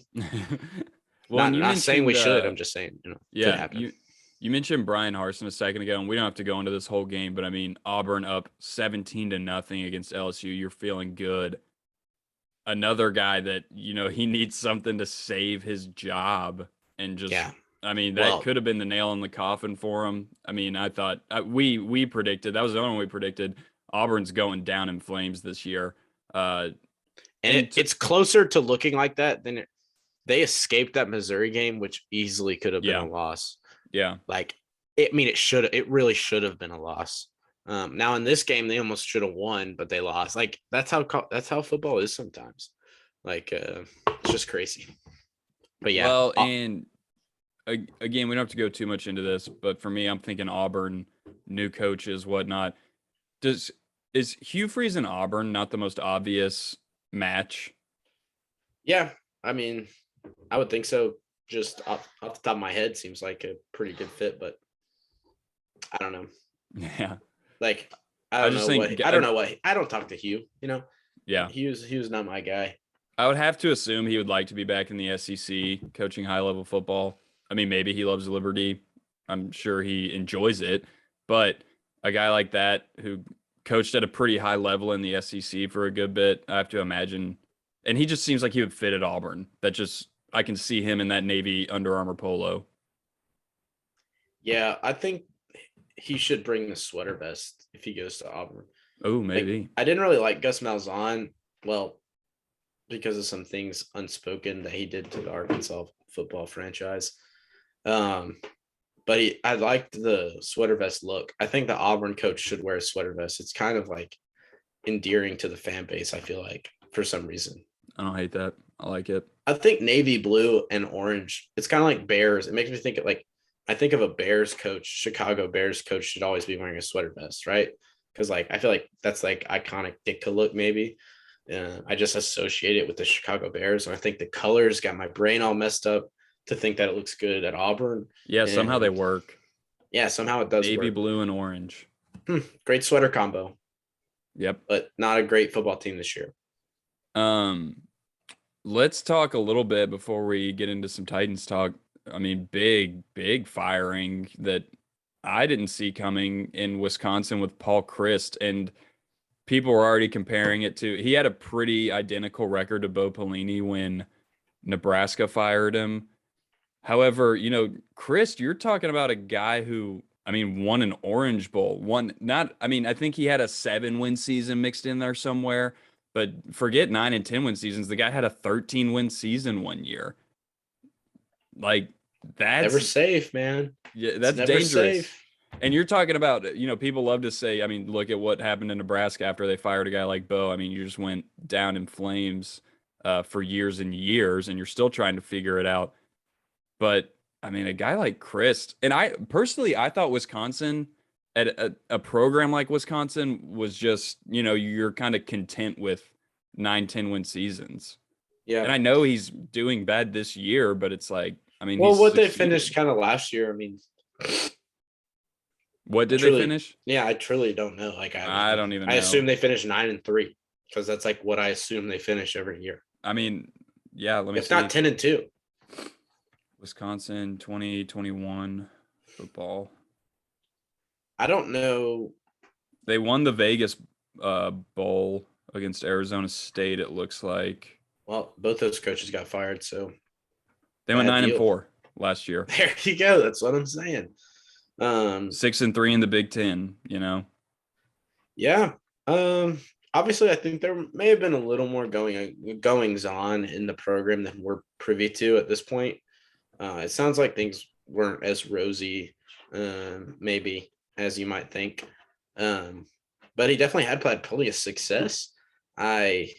Speaker 1: Well,
Speaker 2: not saying we should. I'm just saying, could happen.
Speaker 1: You mentioned Brian Harsin a second ago, and we don't have to go into this whole game, but I mean, Auburn up 17-0 against LSU. You're feeling good. Another guy that, he needs something to save his job, and just, I mean, that could have been the nail in the coffin for him. I mean, I thought we predicted, that was the only one we predicted, Auburn's going down in flames this year.
Speaker 2: And it's closer to looking like that than they escaped that Missouri game, which easily could have been a loss.
Speaker 1: Yeah.
Speaker 2: Like, it really should have been a loss. Now in this game, they almost should have won, but they lost. Like that's how football is sometimes. Like, it's just crazy. But yeah.
Speaker 1: Well, and again, we don't have to go too much into this, but for me, I'm thinking Auburn, new coaches, whatnot. Is Hugh Freeze and Auburn not the most obvious match?
Speaker 2: Yeah, I mean, I would think so. Just off the top of my head, seems like a pretty good fit, but I don't know.
Speaker 1: Yeah,
Speaker 2: like I don't talk to Hugh.
Speaker 1: Yeah,
Speaker 2: he was not my guy.
Speaker 1: I would have to assume he would like to be back in the SEC, coaching high level football. I mean, maybe he loves Liberty. I'm sure he enjoys it, but a guy like that who coached at a pretty high level in the SEC for a good bit, I have to imagine, and he just seems like he would fit at Auburn. I can see him in that Navy Under Armour polo.
Speaker 2: Yeah, I think he should bring the sweater vest if he goes to Auburn.
Speaker 1: Oh, maybe.
Speaker 2: Like, I didn't really like Gus Malzahn, because of some things unspoken that he did to the Arkansas football franchise. But I liked the sweater vest look. I think the Auburn coach should wear a sweater vest. It's kind of like endearing to the fan base, I feel like, for some reason.
Speaker 1: I don't hate that. I like it.
Speaker 2: I think navy blue and orange, it's kind of like Bears. It makes me think I think of a Bears coach, Chicago Bears coach should always be wearing a sweater vest, right? Because I feel like that's like iconic Ditka look maybe. I just associate it with the Chicago Bears. And I think the colors got my brain all messed up to think that it looks good at Auburn.
Speaker 1: Yeah, somehow they work.
Speaker 2: Yeah, somehow it does
Speaker 1: Navy
Speaker 2: work.
Speaker 1: blue and orange.
Speaker 2: Great sweater combo.
Speaker 1: Yep.
Speaker 2: But not a great football team this year.
Speaker 1: Let's talk a little bit before we get into some Titans talk. I mean, big firing that I didn't see coming in Wisconsin with Paul Chryst, and people were already comparing it to, he had a pretty identical record to Bo Pelini when Nebraska fired him. However, Chryst, you're talking about a guy who, I mean, won an Orange Bowl. I think he had a 7-win season mixed in there somewhere. But forget 9 and 10 win seasons. The guy had a 13-win season one year. Like, that's
Speaker 2: never safe, man.
Speaker 1: Yeah, that's dangerous. Safe. And you're talking about, people love to say, I mean, look at what happened in Nebraska after they fired a guy like Bo. I mean, you just went down in flames for years and years, and you're still trying to figure it out. But I mean, a guy like Chryst, and I thought Wisconsin at a program like Wisconsin was just, you're kind of content with 9, 10 win seasons.
Speaker 2: Yeah.
Speaker 1: And I know he's doing bad this year, but it's like, I mean,
Speaker 2: Well,
Speaker 1: he's
Speaker 2: what they finished
Speaker 1: succeeded.
Speaker 2: kind of last year, I mean,
Speaker 1: What
Speaker 2: I
Speaker 1: did they
Speaker 2: truly,
Speaker 1: finish?
Speaker 2: yeah, I truly don't know. Like, I mean,
Speaker 1: I don't even
Speaker 2: I assume
Speaker 1: know.
Speaker 2: they finished 9-3 because that's like what I assume they finish every year,
Speaker 1: I mean, yeah, let me
Speaker 2: if not
Speaker 1: see.
Speaker 2: 10-2.
Speaker 1: Wisconsin 2021 football.
Speaker 2: I don't know.
Speaker 1: They won the Vegas Bowl against Arizona State, it looks like.
Speaker 2: Well, both those coaches got fired, so
Speaker 1: They went
Speaker 2: bad
Speaker 1: 9 and
Speaker 2: deal.
Speaker 1: 4 last year.
Speaker 2: There you go. That's what I'm saying.
Speaker 1: 6 and 3 in the Big Ten,
Speaker 2: Yeah. Obviously, I think there may have been a little more goings on in the program than we're privy to at this point. It sounds like things weren't as rosy, maybe as you might think. But he definitely had plenty of success. I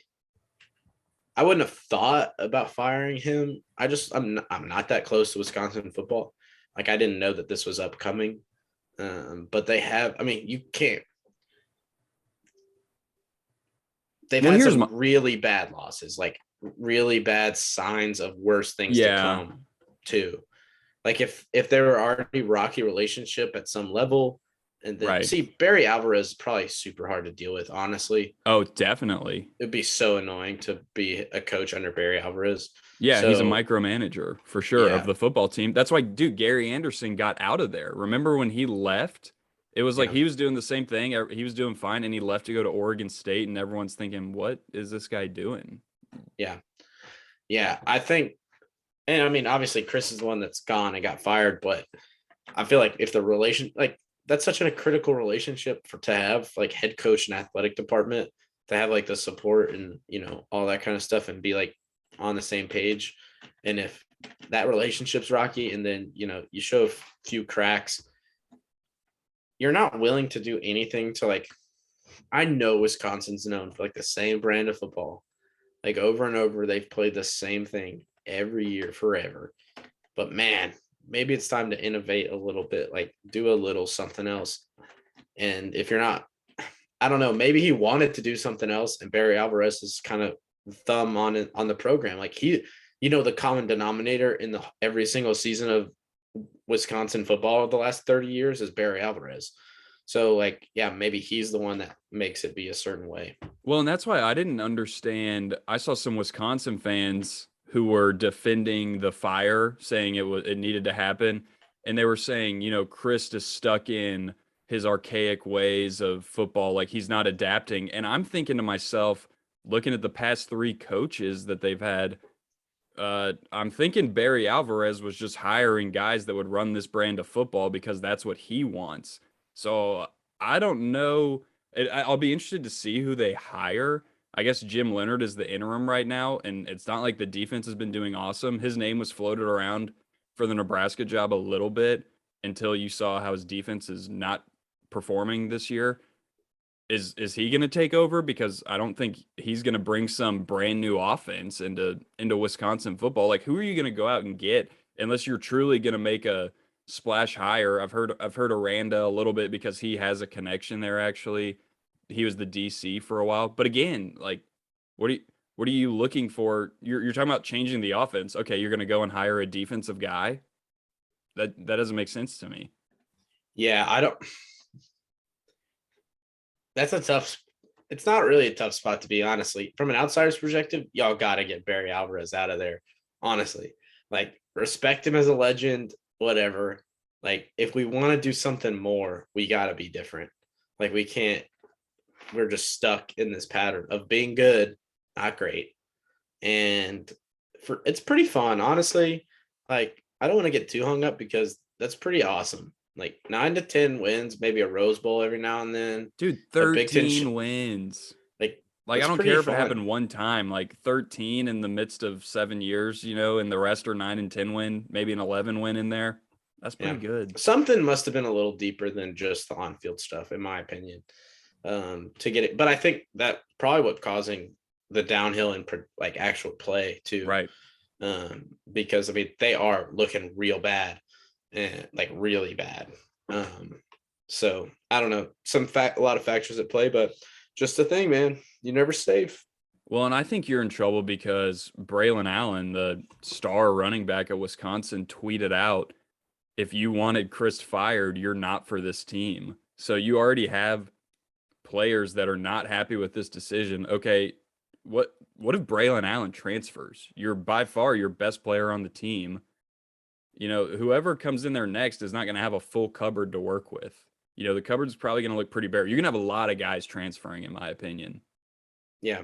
Speaker 2: wouldn't have thought about firing him. I'm not that close to Wisconsin football. Like, I didn't know that this was upcoming. But they have. I mean, you can't. They've
Speaker 1: Well,
Speaker 2: had
Speaker 1: here's
Speaker 2: some
Speaker 1: my
Speaker 2: really bad losses, like really bad signs of worse things to
Speaker 1: yeah,
Speaker 2: come too. Like, if there were already rocky relationship at some level, and then
Speaker 1: right.
Speaker 2: see Barry Alvarez is probably super hard to deal with, honestly.
Speaker 1: Oh, definitely.
Speaker 2: It'd be so annoying to be a coach under Barry Alvarez.
Speaker 1: Yeah, he's a
Speaker 2: So
Speaker 1: micromanager for sure of
Speaker 2: yeah,
Speaker 1: the football team. That's why, dude, Gary Anderson got out of there. Remember when he left? It was like
Speaker 2: yeah,
Speaker 1: he was doing the same thing. He was doing fine, and he left to go to Oregon State, and everyone's thinking, "What is this guy doing?"
Speaker 2: yeah, yeah. I think, and I mean, obviously Chris is the one that's gone and got fired, but I feel like if the relation, like, that's such a critical relationship to have, like, head coach and athletic department, to have like the support and all that kind of stuff, and be like on the same page. And if that relationship's rocky, and then you show a few cracks, you're not willing to do anything to, like, I know Wisconsin's known for like the same brand of football, like over and over. They've played the same thing every year forever. But man, maybe it's time to innovate a little bit, like do a little something else. And if you're not, I don't know, maybe he wanted to do something else, and Barry Alvarez is kind of thumb on it on the program. Like, the common denominator in the every single season of Wisconsin football the last 30 years is Barry Alvarez. So, like, yeah, maybe he's the one that makes it be a certain way.
Speaker 1: Well, and that's why I didn't understand. I saw some Wisconsin fans who were defending the fire, saying it needed to happen, and they were saying, Chris is stuck in his archaic ways of football, like he's not adapting. And I'm thinking to myself, looking at the past 3 coaches that they've had, I'm thinking Barry Alvarez was just hiring guys that would run this brand of football because that's what he wants. So I don't know. I'll be interested to see who they hire. I guess Jim Leonard is the interim right now, and it's not like the defense has been doing awesome. His name was floated around for the Nebraska job a little bit until you saw how his defense is not performing this year. Is he going to take over? Because I don't think he's going to bring some brand new offense into Wisconsin football. Like, who are you going to go out and get unless you're truly going to make a splash hire? I've heard Aranda a little bit because he has a connection there. Actually, he was the DC for a while. But again, like, what are you looking for? You're talking about changing the offense. Okay, you're going to go and hire a defensive guy. That doesn't make sense to me.
Speaker 2: Yeah, I don't. That's a tough. It's not really a tough spot to be, honestly. From an outsider's perspective, y'all got to get Barry Alvarez out of there. Honestly, like, respect him as a legend, whatever. Like, if we want to do something more, we got to be different. Like, we can't. We're just stuck in this pattern of being good, not great, and it's pretty fun, honestly. Like, I don't want to get too hung up because that's pretty awesome. Like, 9 to 10 wins, maybe a Rose Bowl every now and then,
Speaker 1: Dude,
Speaker 2: a Big Ten.
Speaker 1: 13 wins.
Speaker 2: Like,
Speaker 1: Like, I
Speaker 2: that's
Speaker 1: don't
Speaker 2: pretty
Speaker 1: care if it
Speaker 2: fun.
Speaker 1: happened one time, like 13 in the midst of 7 years, and the rest are 9 and 10 win, maybe an 11 win in there. That's pretty
Speaker 2: Yeah,
Speaker 1: good.
Speaker 2: something must have been a little deeper than just the on-field stuff, in my opinion, to get it. But I think that probably what causing the downhill in like actual play too,
Speaker 1: Right.
Speaker 2: because I mean they are looking real bad, and like really bad. So I don't know, a lot of factors at play, but just the thing, man. You never save.
Speaker 1: Well, and I think you're in trouble because Braylon Allen, the star running back at Wisconsin, tweeted out, if you wanted Chris fired, you're not for this team. So you already have players that are not happy with this decision. Okay, what if Braylon Allen transfers? You're by far your best player on the team. You know, whoever comes in there next is not going to have a full cupboard to work with. You know, the cupboard's probably going to look pretty bare. You're going to have a lot of guys transferring, in my opinion.
Speaker 2: Yeah.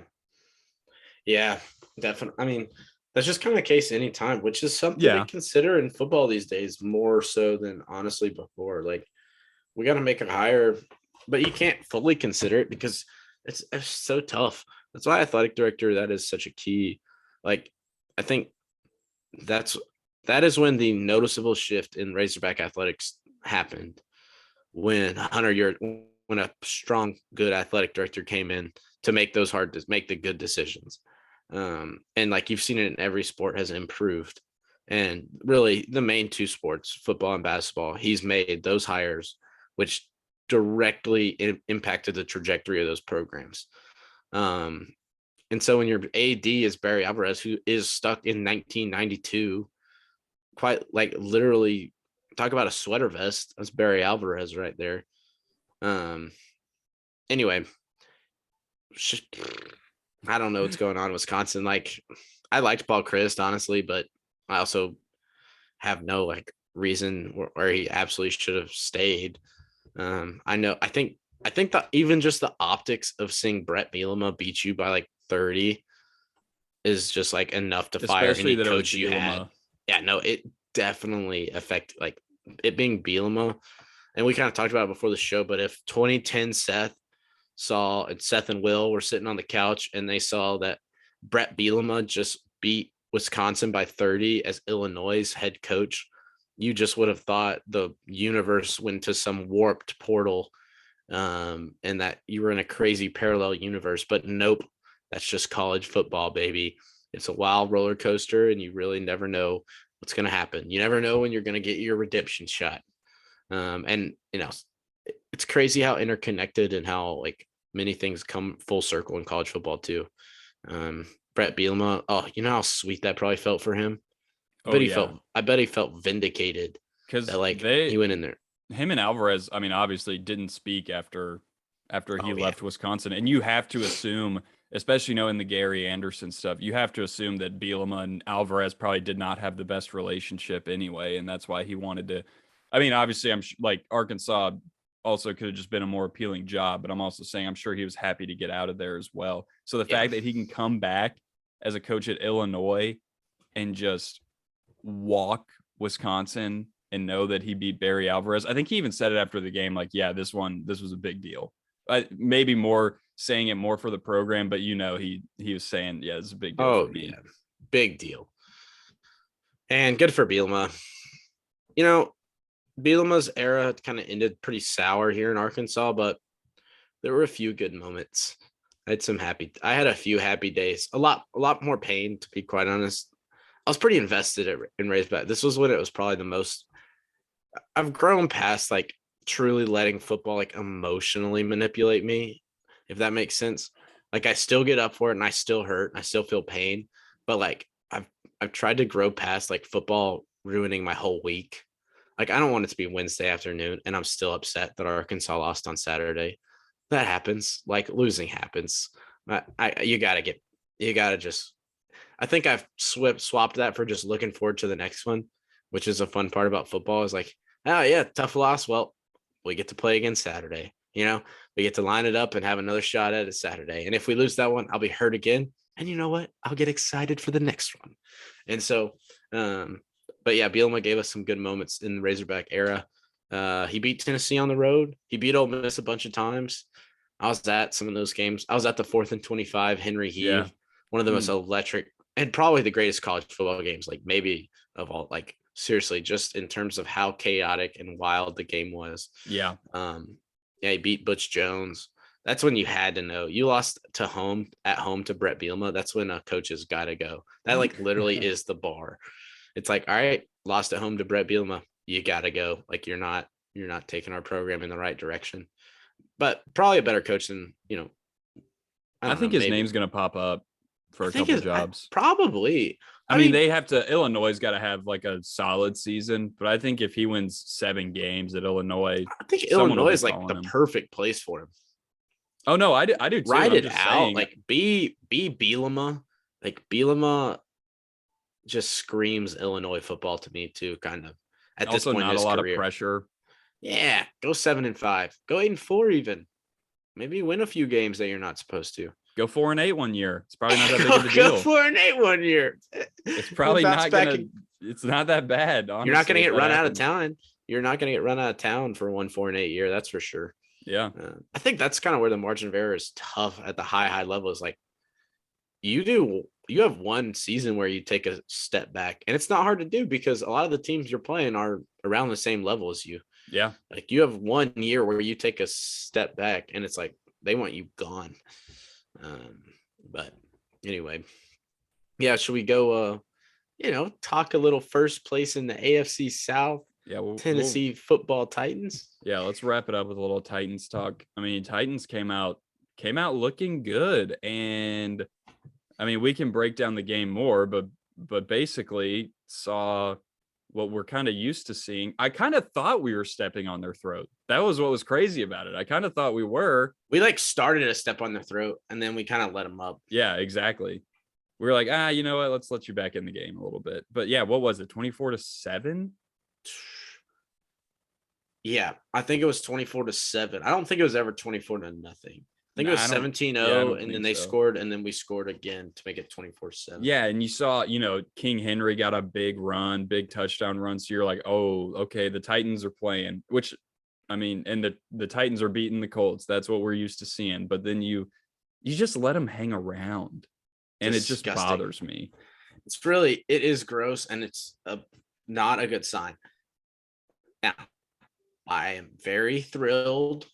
Speaker 2: Yeah, definitely. I mean, that's just kind of the case anytime, which is something to
Speaker 1: Yeah.
Speaker 2: consider in football these days more so than honestly before. Like, we got to make a hire, but you can't fully consider it because it's so tough. That's why athletic director, that is such a key. Like, I think that's that is when the noticeable shift in Razorback athletics happened, when when a strong, good athletic director came in to make make the good decisions. And like you've seen it in every sport has improved. And really the main two sports, football and basketball, he's made those hires, which directly impacted the trajectory of those programs. Um, and so when your AD is Barry Alvarez, who is stuck in 1992, quite like literally talk about a sweater vest. That's Barry Alvarez right there. Um, anyway, I don't know what's going on in Wisconsin. Like, I liked Paul Christ, honestly, but I also have no like reason where he absolutely should have stayed. I think that even just the optics of seeing Brett Bielema beat you by like 30 is just like enough to fire
Speaker 1: Especially
Speaker 2: any
Speaker 1: that it was
Speaker 2: coach you had.
Speaker 1: Bielema.
Speaker 2: Yeah, no, it definitely affected like it being Bielema. And we kind of talked about it before the show, but if 2010 Seth and Will were sitting on the couch and they saw that Brett Bielema just beat Wisconsin by 30 as Illinois' head coach, you just would have thought the universe went to some warped portal, and that you were in a crazy parallel universe. But nope, that's just college football, baby. It's a wild roller coaster, and you really never know what's going to happen. You never know when you're going to get your redemption shot. And it's crazy how interconnected and how like many things come full circle in college football too. Brett Bielema, oh, you know how sweet that probably felt for him.
Speaker 1: Oh yeah,
Speaker 2: I bet he felt vindicated that
Speaker 1: because
Speaker 2: like he went in there.
Speaker 1: him and Alvarez, I mean, obviously didn't speak after he
Speaker 2: Oh yeah.
Speaker 1: left Wisconsin, and you have to assume, especially knowing the Gary Anderson stuff, you have to assume that Bielema and Alvarez probably did not have the best relationship anyway, and that's why he wanted to. I mean, obviously, like Arkansas also could have just been a more appealing job, but I'm also saying I'm sure he was happy to get out of there as well. So the
Speaker 2: Yeah.
Speaker 1: fact that he can come back as a coach at Illinois and just walk Wisconsin and know that he beat Barry Alvarez. I think he even said it after the game, like, yeah, this was a big deal. Maybe more saying it more for the program, but he was saying, yeah, it's a big deal for
Speaker 2: Oh
Speaker 1: me.
Speaker 2: yeah. Big deal. And good for Bielema. You know, Bielema's era kind of ended pretty sour here in Arkansas, but there were a few good moments. I had a few happy days. A lot more pain, to be quite honest. I was pretty invested in Razorback. This was when it was probably the most. I've grown past like truly letting football like emotionally manipulate me, if that makes sense. Like I still get up for it and I still hurt. I still feel pain, but like I've tried to grow past like football ruining my whole week. Like I don't want it to be Wednesday afternoon and I'm still upset that Arkansas lost on Saturday. That happens. Like losing happens. You gotta just. I think I've swapped that for just looking forward to the next one, which is a fun part about football. Is like, oh yeah, tough loss. Well, we get to play again Saturday. We get to line it up and have another shot at it Saturday. And if we lose that one, I'll be hurt again. And you know what? I'll get excited for the next one. And so, but yeah, Bielema gave us some good moments in the Razorback era. He beat Tennessee on the road. He beat Ole Miss a bunch of times. I was at some of those games. I was at the 4th and 25 Henry
Speaker 1: Yeah.
Speaker 2: Heave, one of the most electric and probably the greatest college football games, like maybe of all. Like seriously, just in terms of how chaotic and wild the game was.
Speaker 1: Yeah.
Speaker 2: Yeah, he beat Butch Jones. That's when you had to know you lost at home to Brett Bielema. That's when a coach has got to go. That like literally is the bar. It's like, all right, lost at home to Brett Bielema. You got to go. Like you're not you're not taking our program in the right direction. But probably a better coach than, I
Speaker 1: I
Speaker 2: don't know,
Speaker 1: think his
Speaker 2: maybe.
Speaker 1: name's going to pop up for
Speaker 2: I
Speaker 1: a
Speaker 2: think
Speaker 1: couple
Speaker 2: it's
Speaker 1: jobs.
Speaker 2: probably.
Speaker 1: I
Speaker 2: I
Speaker 1: mean,
Speaker 2: mean,
Speaker 1: they have to. Illinois got to have like a solid season, but I think if he wins 7 games at Illinois,
Speaker 2: I think
Speaker 1: someone will
Speaker 2: Illinois
Speaker 1: be
Speaker 2: is like the
Speaker 1: calling him.
Speaker 2: perfect place for him.
Speaker 1: Oh no, I do too.
Speaker 2: Ride
Speaker 1: I'm
Speaker 2: it
Speaker 1: just
Speaker 2: out,
Speaker 1: saying.
Speaker 2: like be Bielema. Like Bielema just screams Illinois football to me too, kind of at this
Speaker 1: Also,
Speaker 2: point in
Speaker 1: not a
Speaker 2: his
Speaker 1: lot of
Speaker 2: career.
Speaker 1: pressure.
Speaker 2: Yeah, go 7-5, go 8-4 even. Maybe win a few games that you're not supposed to.
Speaker 1: Go 4-8 one year. It's probably not that big
Speaker 2: go,
Speaker 1: of a
Speaker 2: go
Speaker 1: deal.
Speaker 2: 4-8 one year.
Speaker 1: It's
Speaker 2: We'll
Speaker 1: probably
Speaker 2: bounce
Speaker 1: not
Speaker 2: back.
Speaker 1: gonna. It's not that bad. Honestly,
Speaker 2: You're not going to
Speaker 1: if
Speaker 2: get
Speaker 1: that
Speaker 2: run out of
Speaker 1: happens.
Speaker 2: town. You're not going to get run out of town for 1-4-8 year. That's for sure.
Speaker 1: Yeah.
Speaker 2: I think that's kind of where the margin of error is tough at the high level. Is like you have one season where you take a step back, and it's not hard to do because a lot of the teams you're playing are around the same level as you.
Speaker 1: Yeah.
Speaker 2: Like you have 1 year where you take a step back, and it's like they want you gone. But anyway, yeah. Should we go? Talk a little first place in the AFC South.
Speaker 1: Yeah.
Speaker 2: Tennessee football Titans.
Speaker 1: Yeah. Let's wrap it up with a little Titans talk. I mean, Titans came out looking good, and I mean, we can break down the game more, but basically saw what we're kind of used to seeing. I kind of thought we were stepping on their throat. That was what was crazy about it. I kind of thought we were.
Speaker 2: We like started a step on their throat, and then we kind of let them up.
Speaker 1: Yeah, exactly. We were like, you know what? Let's let you back in the game a little bit. But yeah, what was it? 24-7?
Speaker 2: Yeah, I think it was 24-7. I don't think it was ever 24-0. I think it was 17-0, and then they scored, and then we scored again to make it 24-7.
Speaker 1: Yeah, and you saw, King Henry got a big run, big touchdown run. So you're like, oh, okay, the Titans are playing, which, I mean, and the Titans are beating the Colts. That's what we're used to seeing. But then you just let them hang around, and
Speaker 2: Disgusting.
Speaker 1: It just bothers me.
Speaker 2: It is gross, and it's not a good sign. Now, I am very thrilled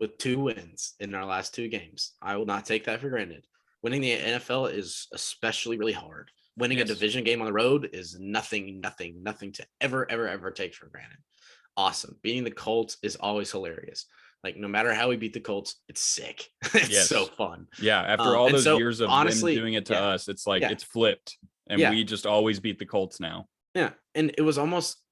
Speaker 2: with 2 wins in our last 2 games. I will not take that for granted. Winning the NFL is especially really hard. Winning a division game on the road is nothing to ever take for granted. Awesome. Beating the Colts is always hilarious. Like, no matter how we beat the Colts, it's sick. It's so fun.
Speaker 1: Yeah, after all those years of
Speaker 2: honestly,
Speaker 1: them doing it to us, it's like it's flipped, and we just always beat the Colts now.
Speaker 2: Yeah, and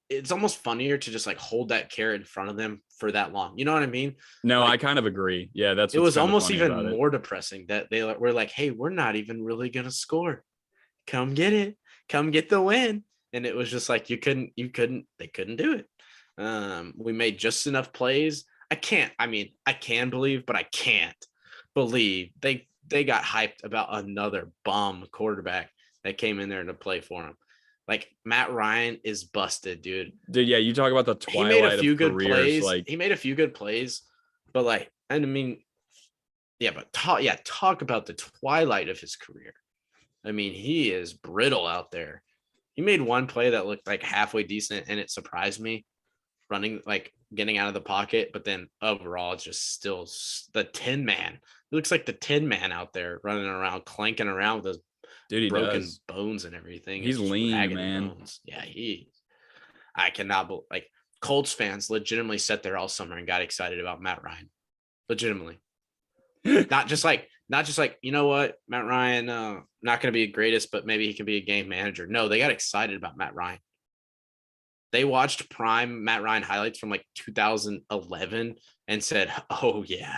Speaker 2: it's almost funnier to just like hold that carrot in front of them for that long. You know what I mean?
Speaker 1: No, I kind of agree. Yeah, it
Speaker 2: was almost even more depressing that they were like, hey, we're not even really going to score. Come get it. Come get the win. And it was just like, they couldn't do it. We made just enough plays. I can believe, but I can't believe they got hyped about another bomb quarterback that came in there to play for him. Like, Matt Ryan is busted, dude.
Speaker 1: Yeah, you talk about the twilight.
Speaker 2: He made a few good
Speaker 1: careers,
Speaker 2: plays.
Speaker 1: like
Speaker 2: he made a few good plays, but talk about the twilight of his career. I mean, he is brittle out there. He made one play that looked like halfway decent, and it surprised me, running, like getting out of the pocket. But then overall, it's just still the Tin Man. It looks like the Tin Man out there running around, clanking around with his broken bones and everything.
Speaker 1: He's lean, man.
Speaker 2: Bones. Yeah, I cannot believe, like, Colts fans legitimately sat there all summer and got excited about Matt Ryan. Legitimately. not just like, you know what, Matt Ryan, not going to be the greatest, but maybe he can be a game manager. No, they got excited about Matt Ryan. They watched prime Matt Ryan highlights from like 2011 and said, oh yeah,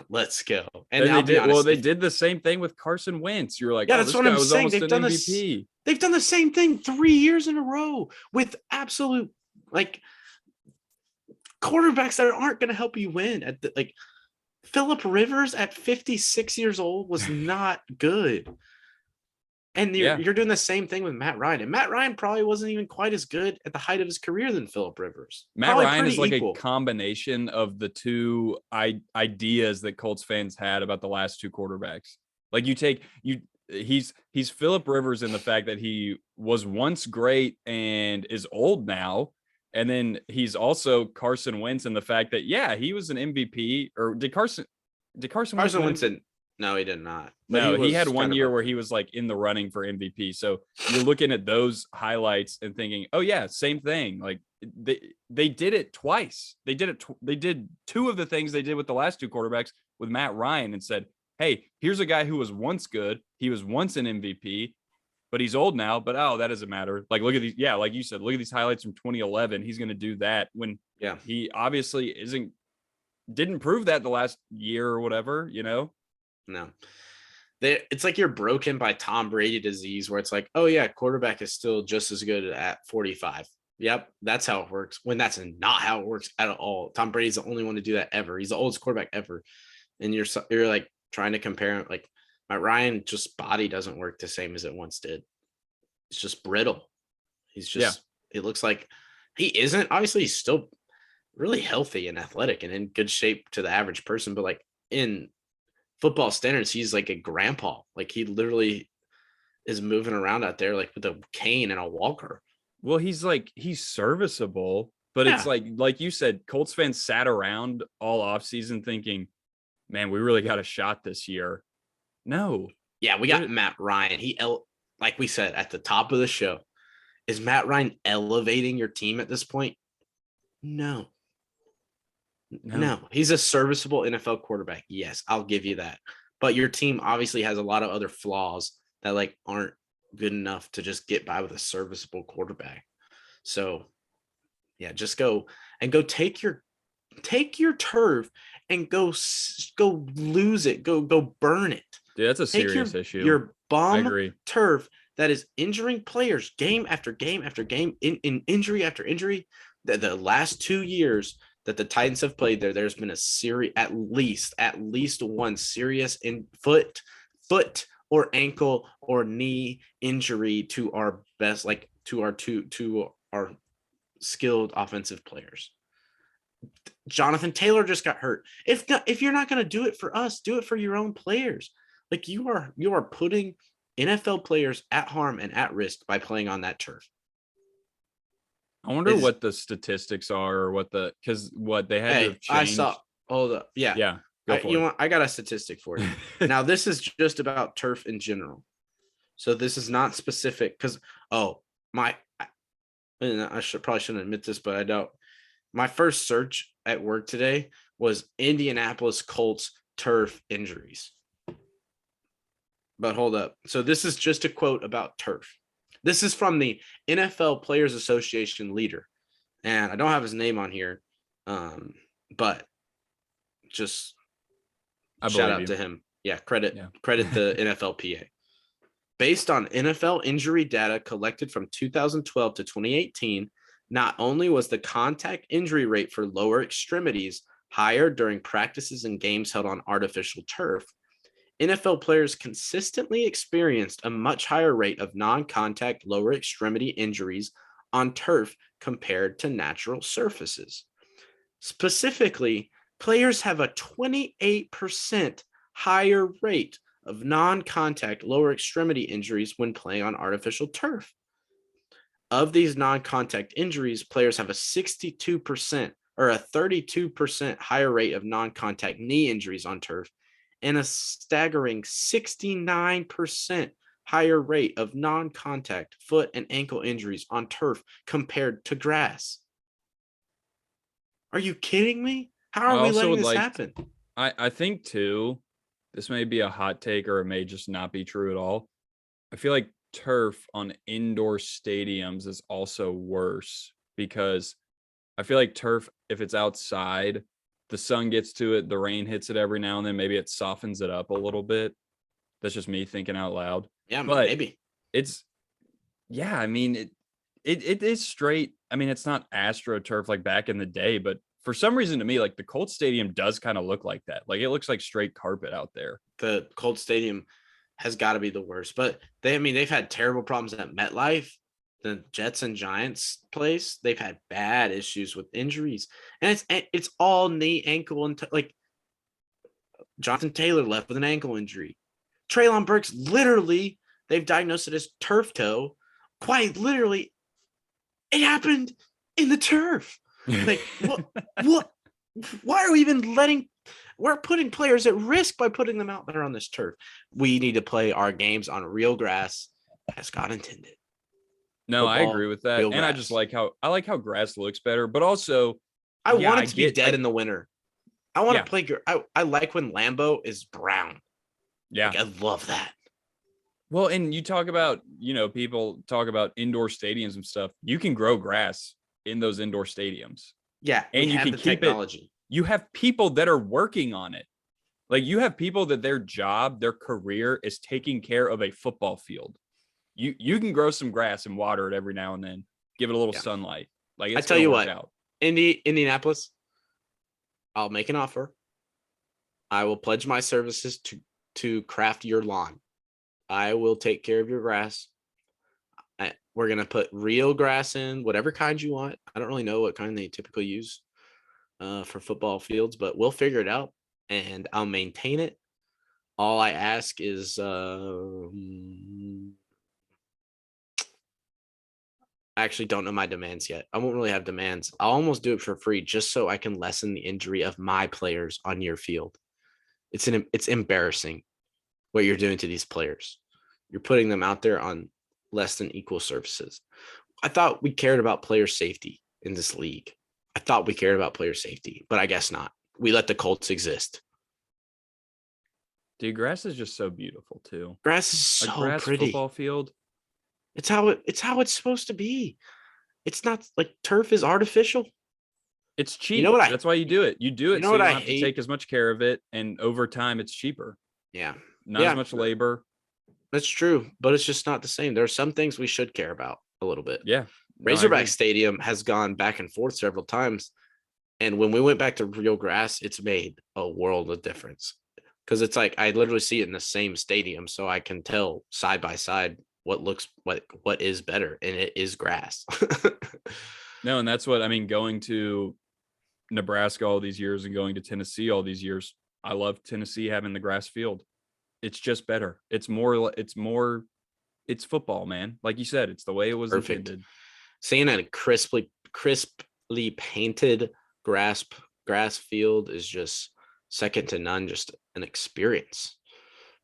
Speaker 2: let's go. And
Speaker 1: they did the same thing with Carson Wentz. You're like,
Speaker 2: yeah, that's what I'm saying. They've done MVP. They've done the same thing 3 years in a row with absolute, like, quarterbacks that aren't going to help you win. Phillip Rivers at 56 years old was not good. And you're doing the same thing with Matt Ryan. And Matt Ryan probably wasn't even quite as good at the height of his career than Phillip Rivers.
Speaker 1: Matt Ryan is like a combination of the two ideas that Colts fans had about the last 2 quarterbacks. Like, he's Phillip Rivers in the fact that he was once great and is old now. And then he's also Carson Wentz in the fact that, yeah, he was an MVP. Or did Carson
Speaker 2: Wentz No, he did not. But
Speaker 1: No, he had
Speaker 2: was
Speaker 1: one
Speaker 2: kind of
Speaker 1: year
Speaker 2: up
Speaker 1: where
Speaker 2: there.
Speaker 1: he was like in the running for MVP. So you're looking at those highlights and thinking, oh yeah, same thing. Like they did it twice. They did it. They did two of the things they did with the last two quarterbacks with Matt Ryan and said, hey, here's a guy who was once good. He was once an MVP, but he's old now. But oh, that doesn't matter. Like look at these. Yeah, like you said, look at these highlights from 2011. He's going to do that when
Speaker 2: Yeah.
Speaker 1: he obviously didn't prove that the last year or whatever.
Speaker 2: No. It's like you're broken by Tom Brady disease, where it's like, oh yeah, quarterback is still just as good at 45. Yep, that's how it works. When that's not how it works at all. Tom Brady's the only one to do that ever. He's the oldest quarterback ever, and you're like trying to compare him. Like my Ryan, just body doesn't work the same as it once did. It's just brittle. He's just. Yeah. It looks like he isn't. Obviously, he's still really healthy and athletic and in good shape to the average person, but like in football standards, he's like a grandpa. Like he literally is moving around out there like with a cane and a walker.
Speaker 1: Well, he's serviceable, but it's like you said, Colts fans sat around all offseason thinking, man, we really got a shot this year. No.
Speaker 2: Yeah, we got Matt Ryan. Like we said at the top of the show, is Matt Ryan elevating your team at this point? No. He's a serviceable NFL quarterback. Yes, I'll give you that. But your team obviously has a lot of other flaws that like aren't good enough to just get by with a serviceable quarterback. So, yeah, just go take your turf and go lose it. Go burn it.
Speaker 1: Dude, that's a serious issue.
Speaker 2: Your bum turf that is injuring players game after game after game in injury after injury. The last 2 years that the Titans have played there's been a series, at least one serious in foot or ankle or knee injury to our best, like to our skilled offensive players. Jonathan Taylor just got hurt. If you're not going to do it for us, do it for your own players. Like you are putting NFL players at harm and at risk by playing on that turf.
Speaker 1: I wonder what the statistics are, or because they had to have changed.
Speaker 2: I saw. Hold up. Yeah.
Speaker 1: Yeah.
Speaker 2: I got a statistic for you. Now, this is just about turf in general. So this is not specific because, I shouldn't admit this, but I don't. My first search at work today was Indianapolis Colts turf injuries. But hold up. So this is just a quote about turf. This is from the NFL Players Association leader. And I don't have his name on here, but just shout out to him. Yeah, credit the NFLPA. Based on NFL injury data collected from 2012 to 2018, not only was the contact injury rate for lower extremities higher during practices and games held on artificial turf, NFL players consistently experienced a much higher rate of non-contact lower extremity injuries on turf compared to natural surfaces. Specifically, players have a 28% higher rate of non-contact lower extremity injuries when playing on artificial turf. Of these non-contact injuries, players have a 62% or a 32% higher rate of non-contact knee injuries on turf and a staggering 69% higher rate of non-contact foot and ankle injuries on turf compared to grass. Are you kidding me? How are we letting this happen?
Speaker 1: I think too, this may be a hot take or it may just not be true at all. I feel like turf on indoor stadiums is also worse because I feel like turf, if it's outside, the sun gets to it, the rain hits it every now and then, maybe it softens it up a little bit. That's just me thinking out loud.
Speaker 2: Yeah, but maybe.
Speaker 1: It is straight. I mean, it's not AstroTurf like back in the day, but for some reason to me, like the Colts Stadium does kind of look like that. Like it looks like straight carpet out there.
Speaker 2: The Colts Stadium has got to be the worst, but they've had terrible problems at MetLife. The Jets and Giants place, they've had bad issues with injuries, and it's all knee, ankle, and like Jonathan Taylor left with an ankle injury. Treylon Burks, literally, they've diagnosed it as turf toe. Quite literally, it happened in the turf. Like what? Why are we even letting we're putting players at risk by putting them out there on this turf. We need to play our games on real grass as God intended.
Speaker 1: No, I agree
Speaker 2: Football,
Speaker 1: with that.
Speaker 2: real
Speaker 1: And I just
Speaker 2: grass.
Speaker 1: like how grass looks better, but also,
Speaker 2: I
Speaker 1: yeah,
Speaker 2: want
Speaker 1: I
Speaker 2: it to be
Speaker 1: get
Speaker 2: dead in the winter. I want
Speaker 1: yeah,
Speaker 2: to play. I like when Lambeau is brown.
Speaker 1: yeah.
Speaker 2: Like I love that.
Speaker 1: Well, and you talk about, people talk about indoor stadiums and stuff. You can grow grass in those indoor stadiums
Speaker 2: Yeah, we
Speaker 1: and you
Speaker 2: have
Speaker 1: can
Speaker 2: the
Speaker 1: keep it.
Speaker 2: technology.
Speaker 1: You have people that are working on it. Like you have people that their job, their career is taking care of a football field. You can grow some grass and water it every now and then. Give it a little
Speaker 2: Yeah.
Speaker 1: sunlight. Like
Speaker 2: I
Speaker 1: it's
Speaker 2: tell
Speaker 1: going to
Speaker 2: you
Speaker 1: work
Speaker 2: what,
Speaker 1: out.
Speaker 2: Indianapolis, I'll make an offer. I will pledge my services to craft your lawn. I will take care of your grass. We're gonna put real grass in, whatever kind you want. I don't really know what kind they typically use for football fields, but we'll figure it out, and I'll maintain it. All I ask is, I actually don't know my demands yet. I won't really have demands. I'll almost do it for free just so I can lessen the injury of my players on your field. It's embarrassing what you're doing to these players. You're putting them out there on less than equal surfaces. I thought we cared about player safety in this league. I thought we cared about player safety, but I guess not. We let the Colts exist.
Speaker 1: Dude, grass is just so beautiful too.
Speaker 2: Grass is
Speaker 1: A
Speaker 2: so
Speaker 1: grass
Speaker 2: pretty.
Speaker 1: football field.
Speaker 2: It's how it's supposed to be. It's not like turf is artificial.
Speaker 1: It's
Speaker 2: You know
Speaker 1: cheap.
Speaker 2: what I
Speaker 1: That's why you do it. You do
Speaker 2: you
Speaker 1: it
Speaker 2: know
Speaker 1: so
Speaker 2: what
Speaker 1: you don't
Speaker 2: I
Speaker 1: have to take
Speaker 2: hate?
Speaker 1: as much care of it. And over time, it's cheaper.
Speaker 2: Yeah.
Speaker 1: Not as
Speaker 2: Yeah,
Speaker 1: much labor.
Speaker 2: that's true, but it's just not the same. There are some things we should care about a little bit.
Speaker 1: Yeah. No, I
Speaker 2: Razorback
Speaker 1: agree.
Speaker 2: Stadium has gone back and forth several times. And when we went back to real grass, it's made a world of difference. Because it's like I literally see it in the same stadium. So I can tell side by side what is better. And it is grass.
Speaker 1: No, and that's what I mean. Going to Nebraska all these years and going to Tennessee all these years, I love Tennessee having the grass field. It's just better. It's football, man. Like you said, it's the way it was
Speaker 2: Perfect.
Speaker 1: intended.
Speaker 2: Seeing a crisply painted grass grass field is just second to none, just an experience.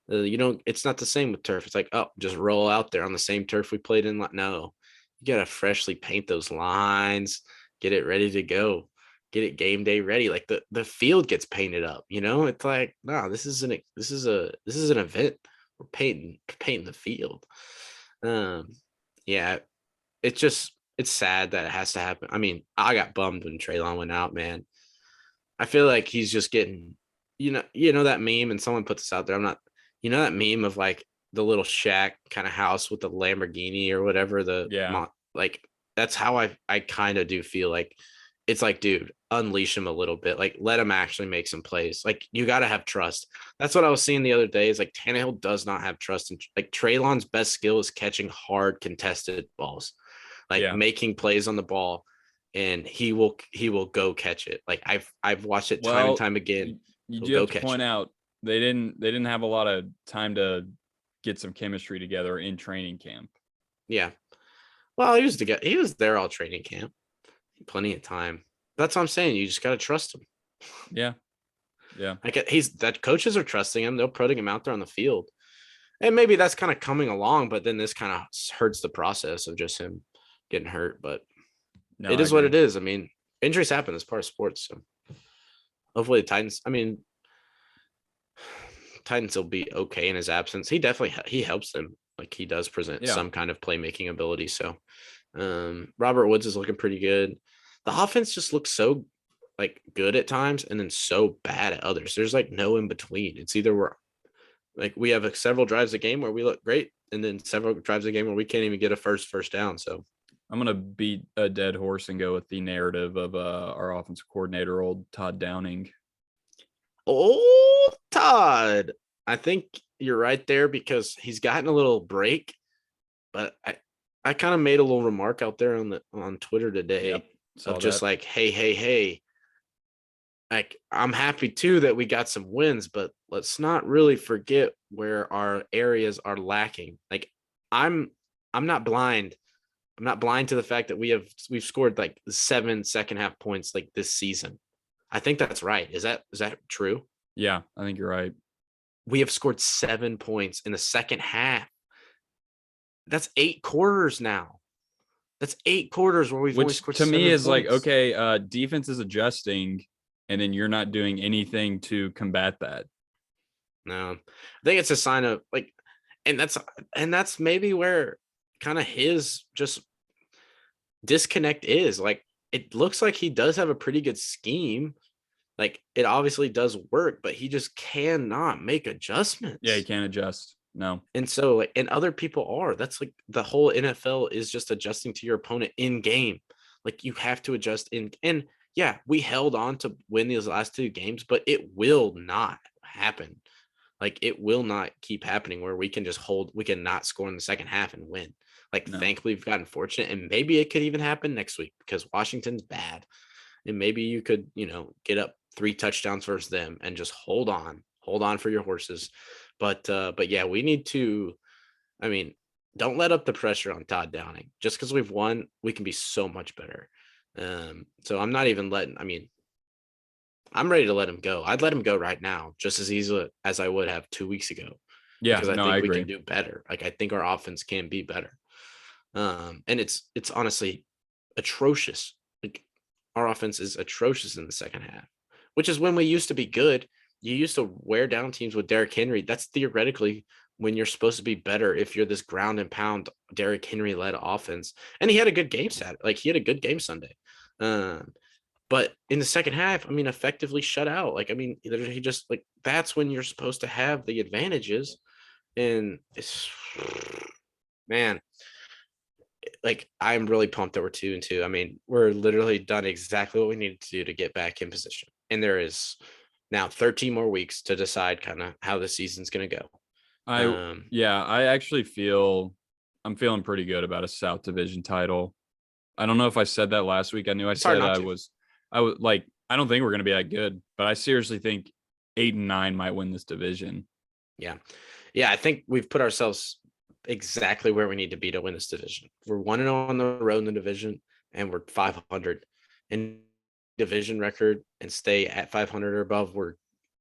Speaker 2: You don't. It's not the same with turf. It's like, oh, just roll out there on the same turf we played in. No, you gotta freshly paint those lines, get it ready to go, get it game day ready. Like the field gets painted up. It's like, no, this is an event. We're painting the field. Um, yeah, it's sad that it has to happen. I mean, I got bummed when Traylon went out, man. I feel like he's just getting, that meme, and someone put this out there. I'm not, that meme of like the little shack kind of house with the Lamborghini or whatever.
Speaker 1: Yeah.
Speaker 2: Like that's how I kind of do feel like it's like, dude, unleash him a little bit. Like let him actually make some plays. Like you got to have trust. That's what I was seeing the other day. Is like Tannehill does not have trust, and like Traylon's best skill is catching hard contested balls, like
Speaker 1: Yeah.
Speaker 2: making plays on the ball, and he will go catch it. Like I've watched it time and
Speaker 1: Well,
Speaker 2: time again.
Speaker 1: you
Speaker 2: He'll
Speaker 1: do have
Speaker 2: go
Speaker 1: to
Speaker 2: catch
Speaker 1: point
Speaker 2: it.
Speaker 1: out they didn't have a lot of time to get some chemistry together in training camp.
Speaker 2: Yeah. Well, he was there all training camp. Plenty of time. That's what I'm saying. You just got to trust him.
Speaker 1: Yeah. Yeah.
Speaker 2: Like he's that coaches are trusting him. They're putting him out there on the field. And maybe that's kind of coming along, but then this kind of hurts the process of just him getting hurt. But
Speaker 1: No,
Speaker 2: it
Speaker 1: I
Speaker 2: is what
Speaker 1: agree.
Speaker 2: it is. I mean, injuries happen as part of sports. So hopefully the Titans, I mean, Titans will be okay in his absence. He definitely he helps them. Like he does present
Speaker 1: Yeah.
Speaker 2: some kind of playmaking ability. So Robert Woods is looking pretty good. The offense just looks so like good at times and then so bad at others. There's like no in between. It's either we're like we have several drives a game where we look great, and then several drives a game where we can't even get a first down. So
Speaker 1: I'm gonna beat a dead horse and go with the narrative of our offensive coordinator, old Todd Downing.
Speaker 2: oh, Todd, I think you're right there because he's gotten a little break, but I kind of made a little remark out there on Twitter today
Speaker 1: Yep.
Speaker 2: of
Speaker 1: Saw
Speaker 2: just
Speaker 1: that.
Speaker 2: like, hey, like I'm happy too that we got some wins, but let's not really forget where our areas are lacking. Like I'm I'm not blind. I'm not blind to the fact that we've scored like 7 second half points like this season. I think that's right. Is that true?
Speaker 1: Yeah, I think you're right.
Speaker 2: We have scored 7 points in the second half. That's 8 quarters now. That's 8 quarters where we've only
Speaker 1: Which
Speaker 2: scored
Speaker 1: to me
Speaker 2: 7
Speaker 1: is like,
Speaker 2: points.
Speaker 1: okay, defense is adjusting, and then you're not doing anything to combat that.
Speaker 2: No, I think it's a sign of like, and that's maybe where kind of his just disconnect is. Like, it looks like he does have a pretty good scheme. Like, it obviously does work, but he just cannot make
Speaker 1: Yeah, you
Speaker 2: adjustments.
Speaker 1: can't adjust. No.
Speaker 2: And so, like, and other people are. That's like the whole NFL is just adjusting to your opponent in game. Like, you have to adjust in. And yeah, we held on to win these last 2 games, but it will not happen. Like, it will not keep happening where we can just hold, we can not score in the second half and win. Like,
Speaker 1: No.
Speaker 2: thankfully, we've gotten fortunate, and maybe it could even happen next week because Washington's bad. And maybe you could, get up 3 touchdowns versus them and just hold on for your horses. But yeah, we need to, I mean, don't let up the pressure on Todd Downing. Just because we've won, we can be so much better. So I'm not even letting, I'm ready to let him go. I'd let him go right now, just as easily as I would have 2 weeks ago,
Speaker 1: Yeah,
Speaker 2: because I
Speaker 1: no, I
Speaker 2: think we
Speaker 1: agree.
Speaker 2: can do better. Like, I think our offense can be better. And it's honestly atrocious. Like, our offense is atrocious in the second half, which is when we used to be good. You used to wear down teams with Derrick Henry. That's theoretically when you're supposed to be better if you're this ground and pound Derrick Henry led offense. And he had a good game Saturday. Like, he had a good game Sunday. But in the second half, effectively shut out. Like, he just, like, that's when you're supposed to have the advantages. And it's, man, like, I'm really pumped that we're 2-2. We're literally done exactly what we needed to do to get back in position. And there is now 13 more weeks to decide kind of how the season's going to go.
Speaker 1: I yeah, I actually feel I'm feeling pretty good about a South Division title. I don't know if I said that last week. I knew I
Speaker 2: It's hard
Speaker 1: said
Speaker 2: not
Speaker 1: I
Speaker 2: to.
Speaker 1: was like, I don't think we're gonna be that good, but I seriously think 8 and 9 might win this division.
Speaker 2: Yeah. Yeah, I think we've put ourselves exactly where we need to be to win this division. We're 1-0 on the road in the division, and we're 500 in division record, and stay at 500 or above. We're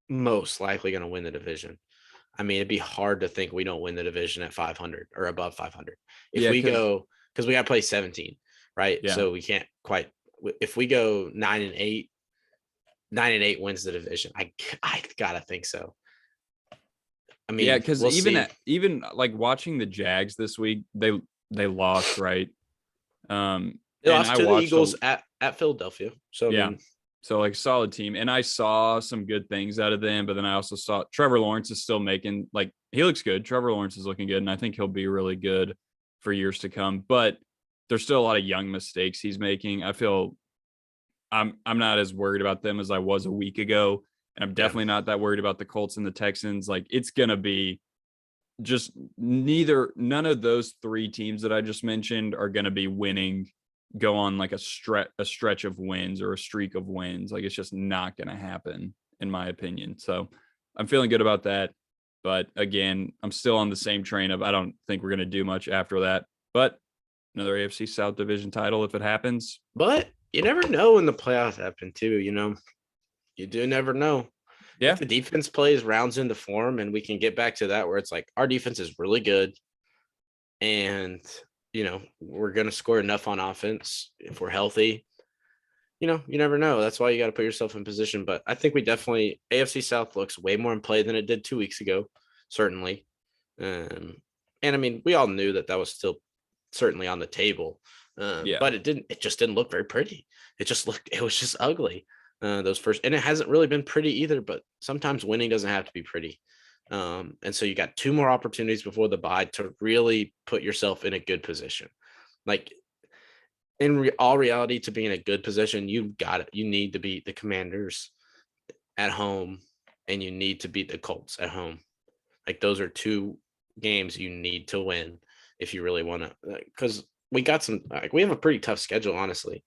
Speaker 2: most likely going to win the division. It'd be hard to think we don't win the division at 500 or above 500. If
Speaker 1: Yeah,
Speaker 2: we
Speaker 1: because
Speaker 2: go, because we got to play 17, right?
Speaker 1: yeah.
Speaker 2: So we can't quite. If we go 9-8, 9-8 wins the division. I gotta think so.
Speaker 1: Yeah, because
Speaker 2: We'll see.
Speaker 1: even like watching the Jags this week, they lost, right?
Speaker 2: They
Speaker 1: And
Speaker 2: lost
Speaker 1: I
Speaker 2: to the
Speaker 1: watched
Speaker 2: Eagles at Philadelphia. So
Speaker 1: yeah. So like solid team. And I saw some good things out of them, but then I also saw Trevor Lawrence is still making like he looks good. Trevor Lawrence is looking good, and I think he'll be really good for years to come. But there's still a lot of young mistakes he's making. I feel I'm not as worried about them as I was a week ago. And I'm
Speaker 2: yeah,
Speaker 1: definitely not that worried about the Colts and the Texans. Like it's gonna be just none of those 3 teams that I just mentioned are gonna be winning, go on like a stretch of wins or a streak of wins. Like it's just not gonna happen, in my opinion. So I'm feeling good about that. But again, I'm still on the same train of I don't think we're gonna do much after that. But another AFC South division title if it happens.
Speaker 2: but you never know when the playoffs happen too. You do never know.
Speaker 1: Yeah.
Speaker 2: If the defense plays rounds into form, and we can get back to that where it's like our defense is really good, and we're gonna score enough on offense if we're healthy. You never know. That's why you got to put yourself in position. But I think we definitely AFC South looks way more in play than it did 2 weeks ago, certainly. Um, and we all knew that was still certainly on the table,
Speaker 1: Yeah.
Speaker 2: but it just didn't look very pretty. It was just ugly. Those first, and it hasn't really been pretty either. But sometimes winning doesn't have to be pretty. And so you got 2 more opportunities before the bye to really put yourself in a good position. Like, in all reality, to be in a good position, you need to beat the Commanders at home, and you need to beat the Colts at home. Like, those are 2 games you need to win if you really want to, because we have a pretty tough schedule, honestly.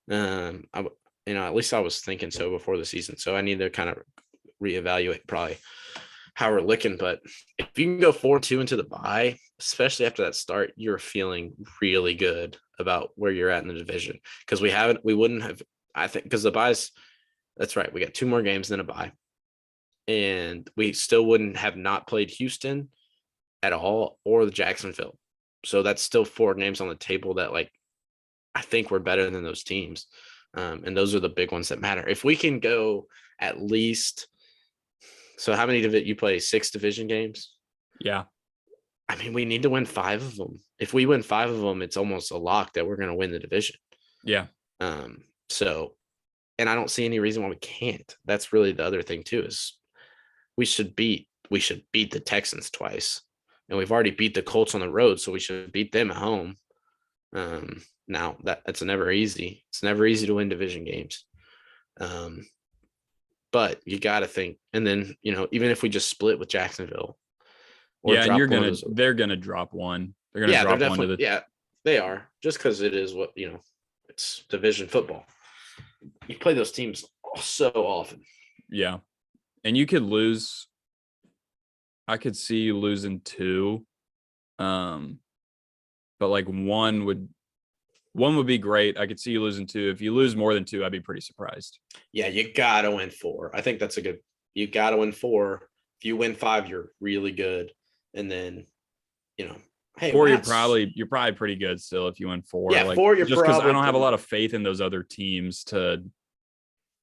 Speaker 2: At least I was thinking so before the season. So I need to kind of reevaluate probably how we're looking. But if you can go 4-2 into the bye, especially after that start, you're feeling really good about where you're at in the division. Because we wouldn't have, I think, because the byes, That's right. We got 2 more games than a bye. And we still wouldn't have not played Houston at all or the Jacksonville. So that's still 4 games on the table that like I think we're better than those teams. And those are the big ones that matter. If we can go at least, so how many did you play? 6 division games?
Speaker 1: Yeah.
Speaker 2: I mean, we need to win 5 of them. If we win 5 of them, it's almost a lock that we're going to win the division.
Speaker 1: Yeah.
Speaker 2: So, and I don't see any reason why we can't. That's really the other thing too, is we should beat the Texans twice. And we've already beat the Colts on the road, so we should beat them at home. Now that's never easy. It's never easy to win division games. But you got to think, and then, even if we just split with Jacksonville or
Speaker 1: Yeah. And
Speaker 2: drop
Speaker 1: they're going to drop one. They're going to
Speaker 2: yeah, they're
Speaker 1: drop one to
Speaker 2: definitely, yeah, they are, just because it is what, it's division football. You play those teams so often.
Speaker 1: yeah. And you could lose. I could see you losing 2. But like one would be great. I could see you losing 2. If you lose more than 2, I'd be pretty surprised.
Speaker 2: Yeah, you gotta win 4. I think that's you gotta win 4. If you win 5, you're really good. And then, hey,
Speaker 1: 4, you're probably pretty good still if you win 4.
Speaker 2: Yeah,
Speaker 1: like,
Speaker 2: 4, you're
Speaker 1: just because I
Speaker 2: probably
Speaker 1: don't have a
Speaker 2: pretty
Speaker 1: lot of faith in those other teams to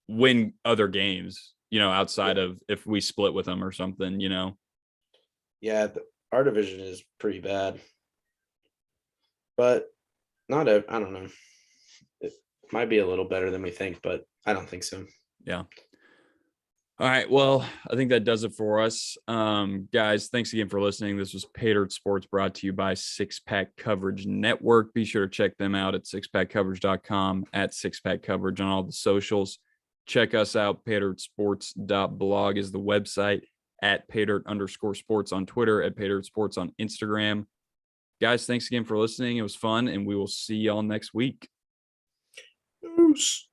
Speaker 1: win other games, outside of if we split with them or something,
Speaker 2: Yeah, our division is pretty bad, but I don't know. It might be a little better than we think, but I don't think so.
Speaker 1: Yeah. All right. Well, I think that does it for us. Guys, thanks again for listening. This was Pay Dirt Sports, brought to you by Six Pack Coverage Network. Be sure to check them out at sixpackcoverage.com, at Sixpack Coverage on all the socials. Check us out. paydirtsports.blog is the website, at paydirt_sports on Twitter, at paydirtsports on Instagram. Guys, thanks again for listening. It was fun, and we will see y'all next week.
Speaker 2: Peace.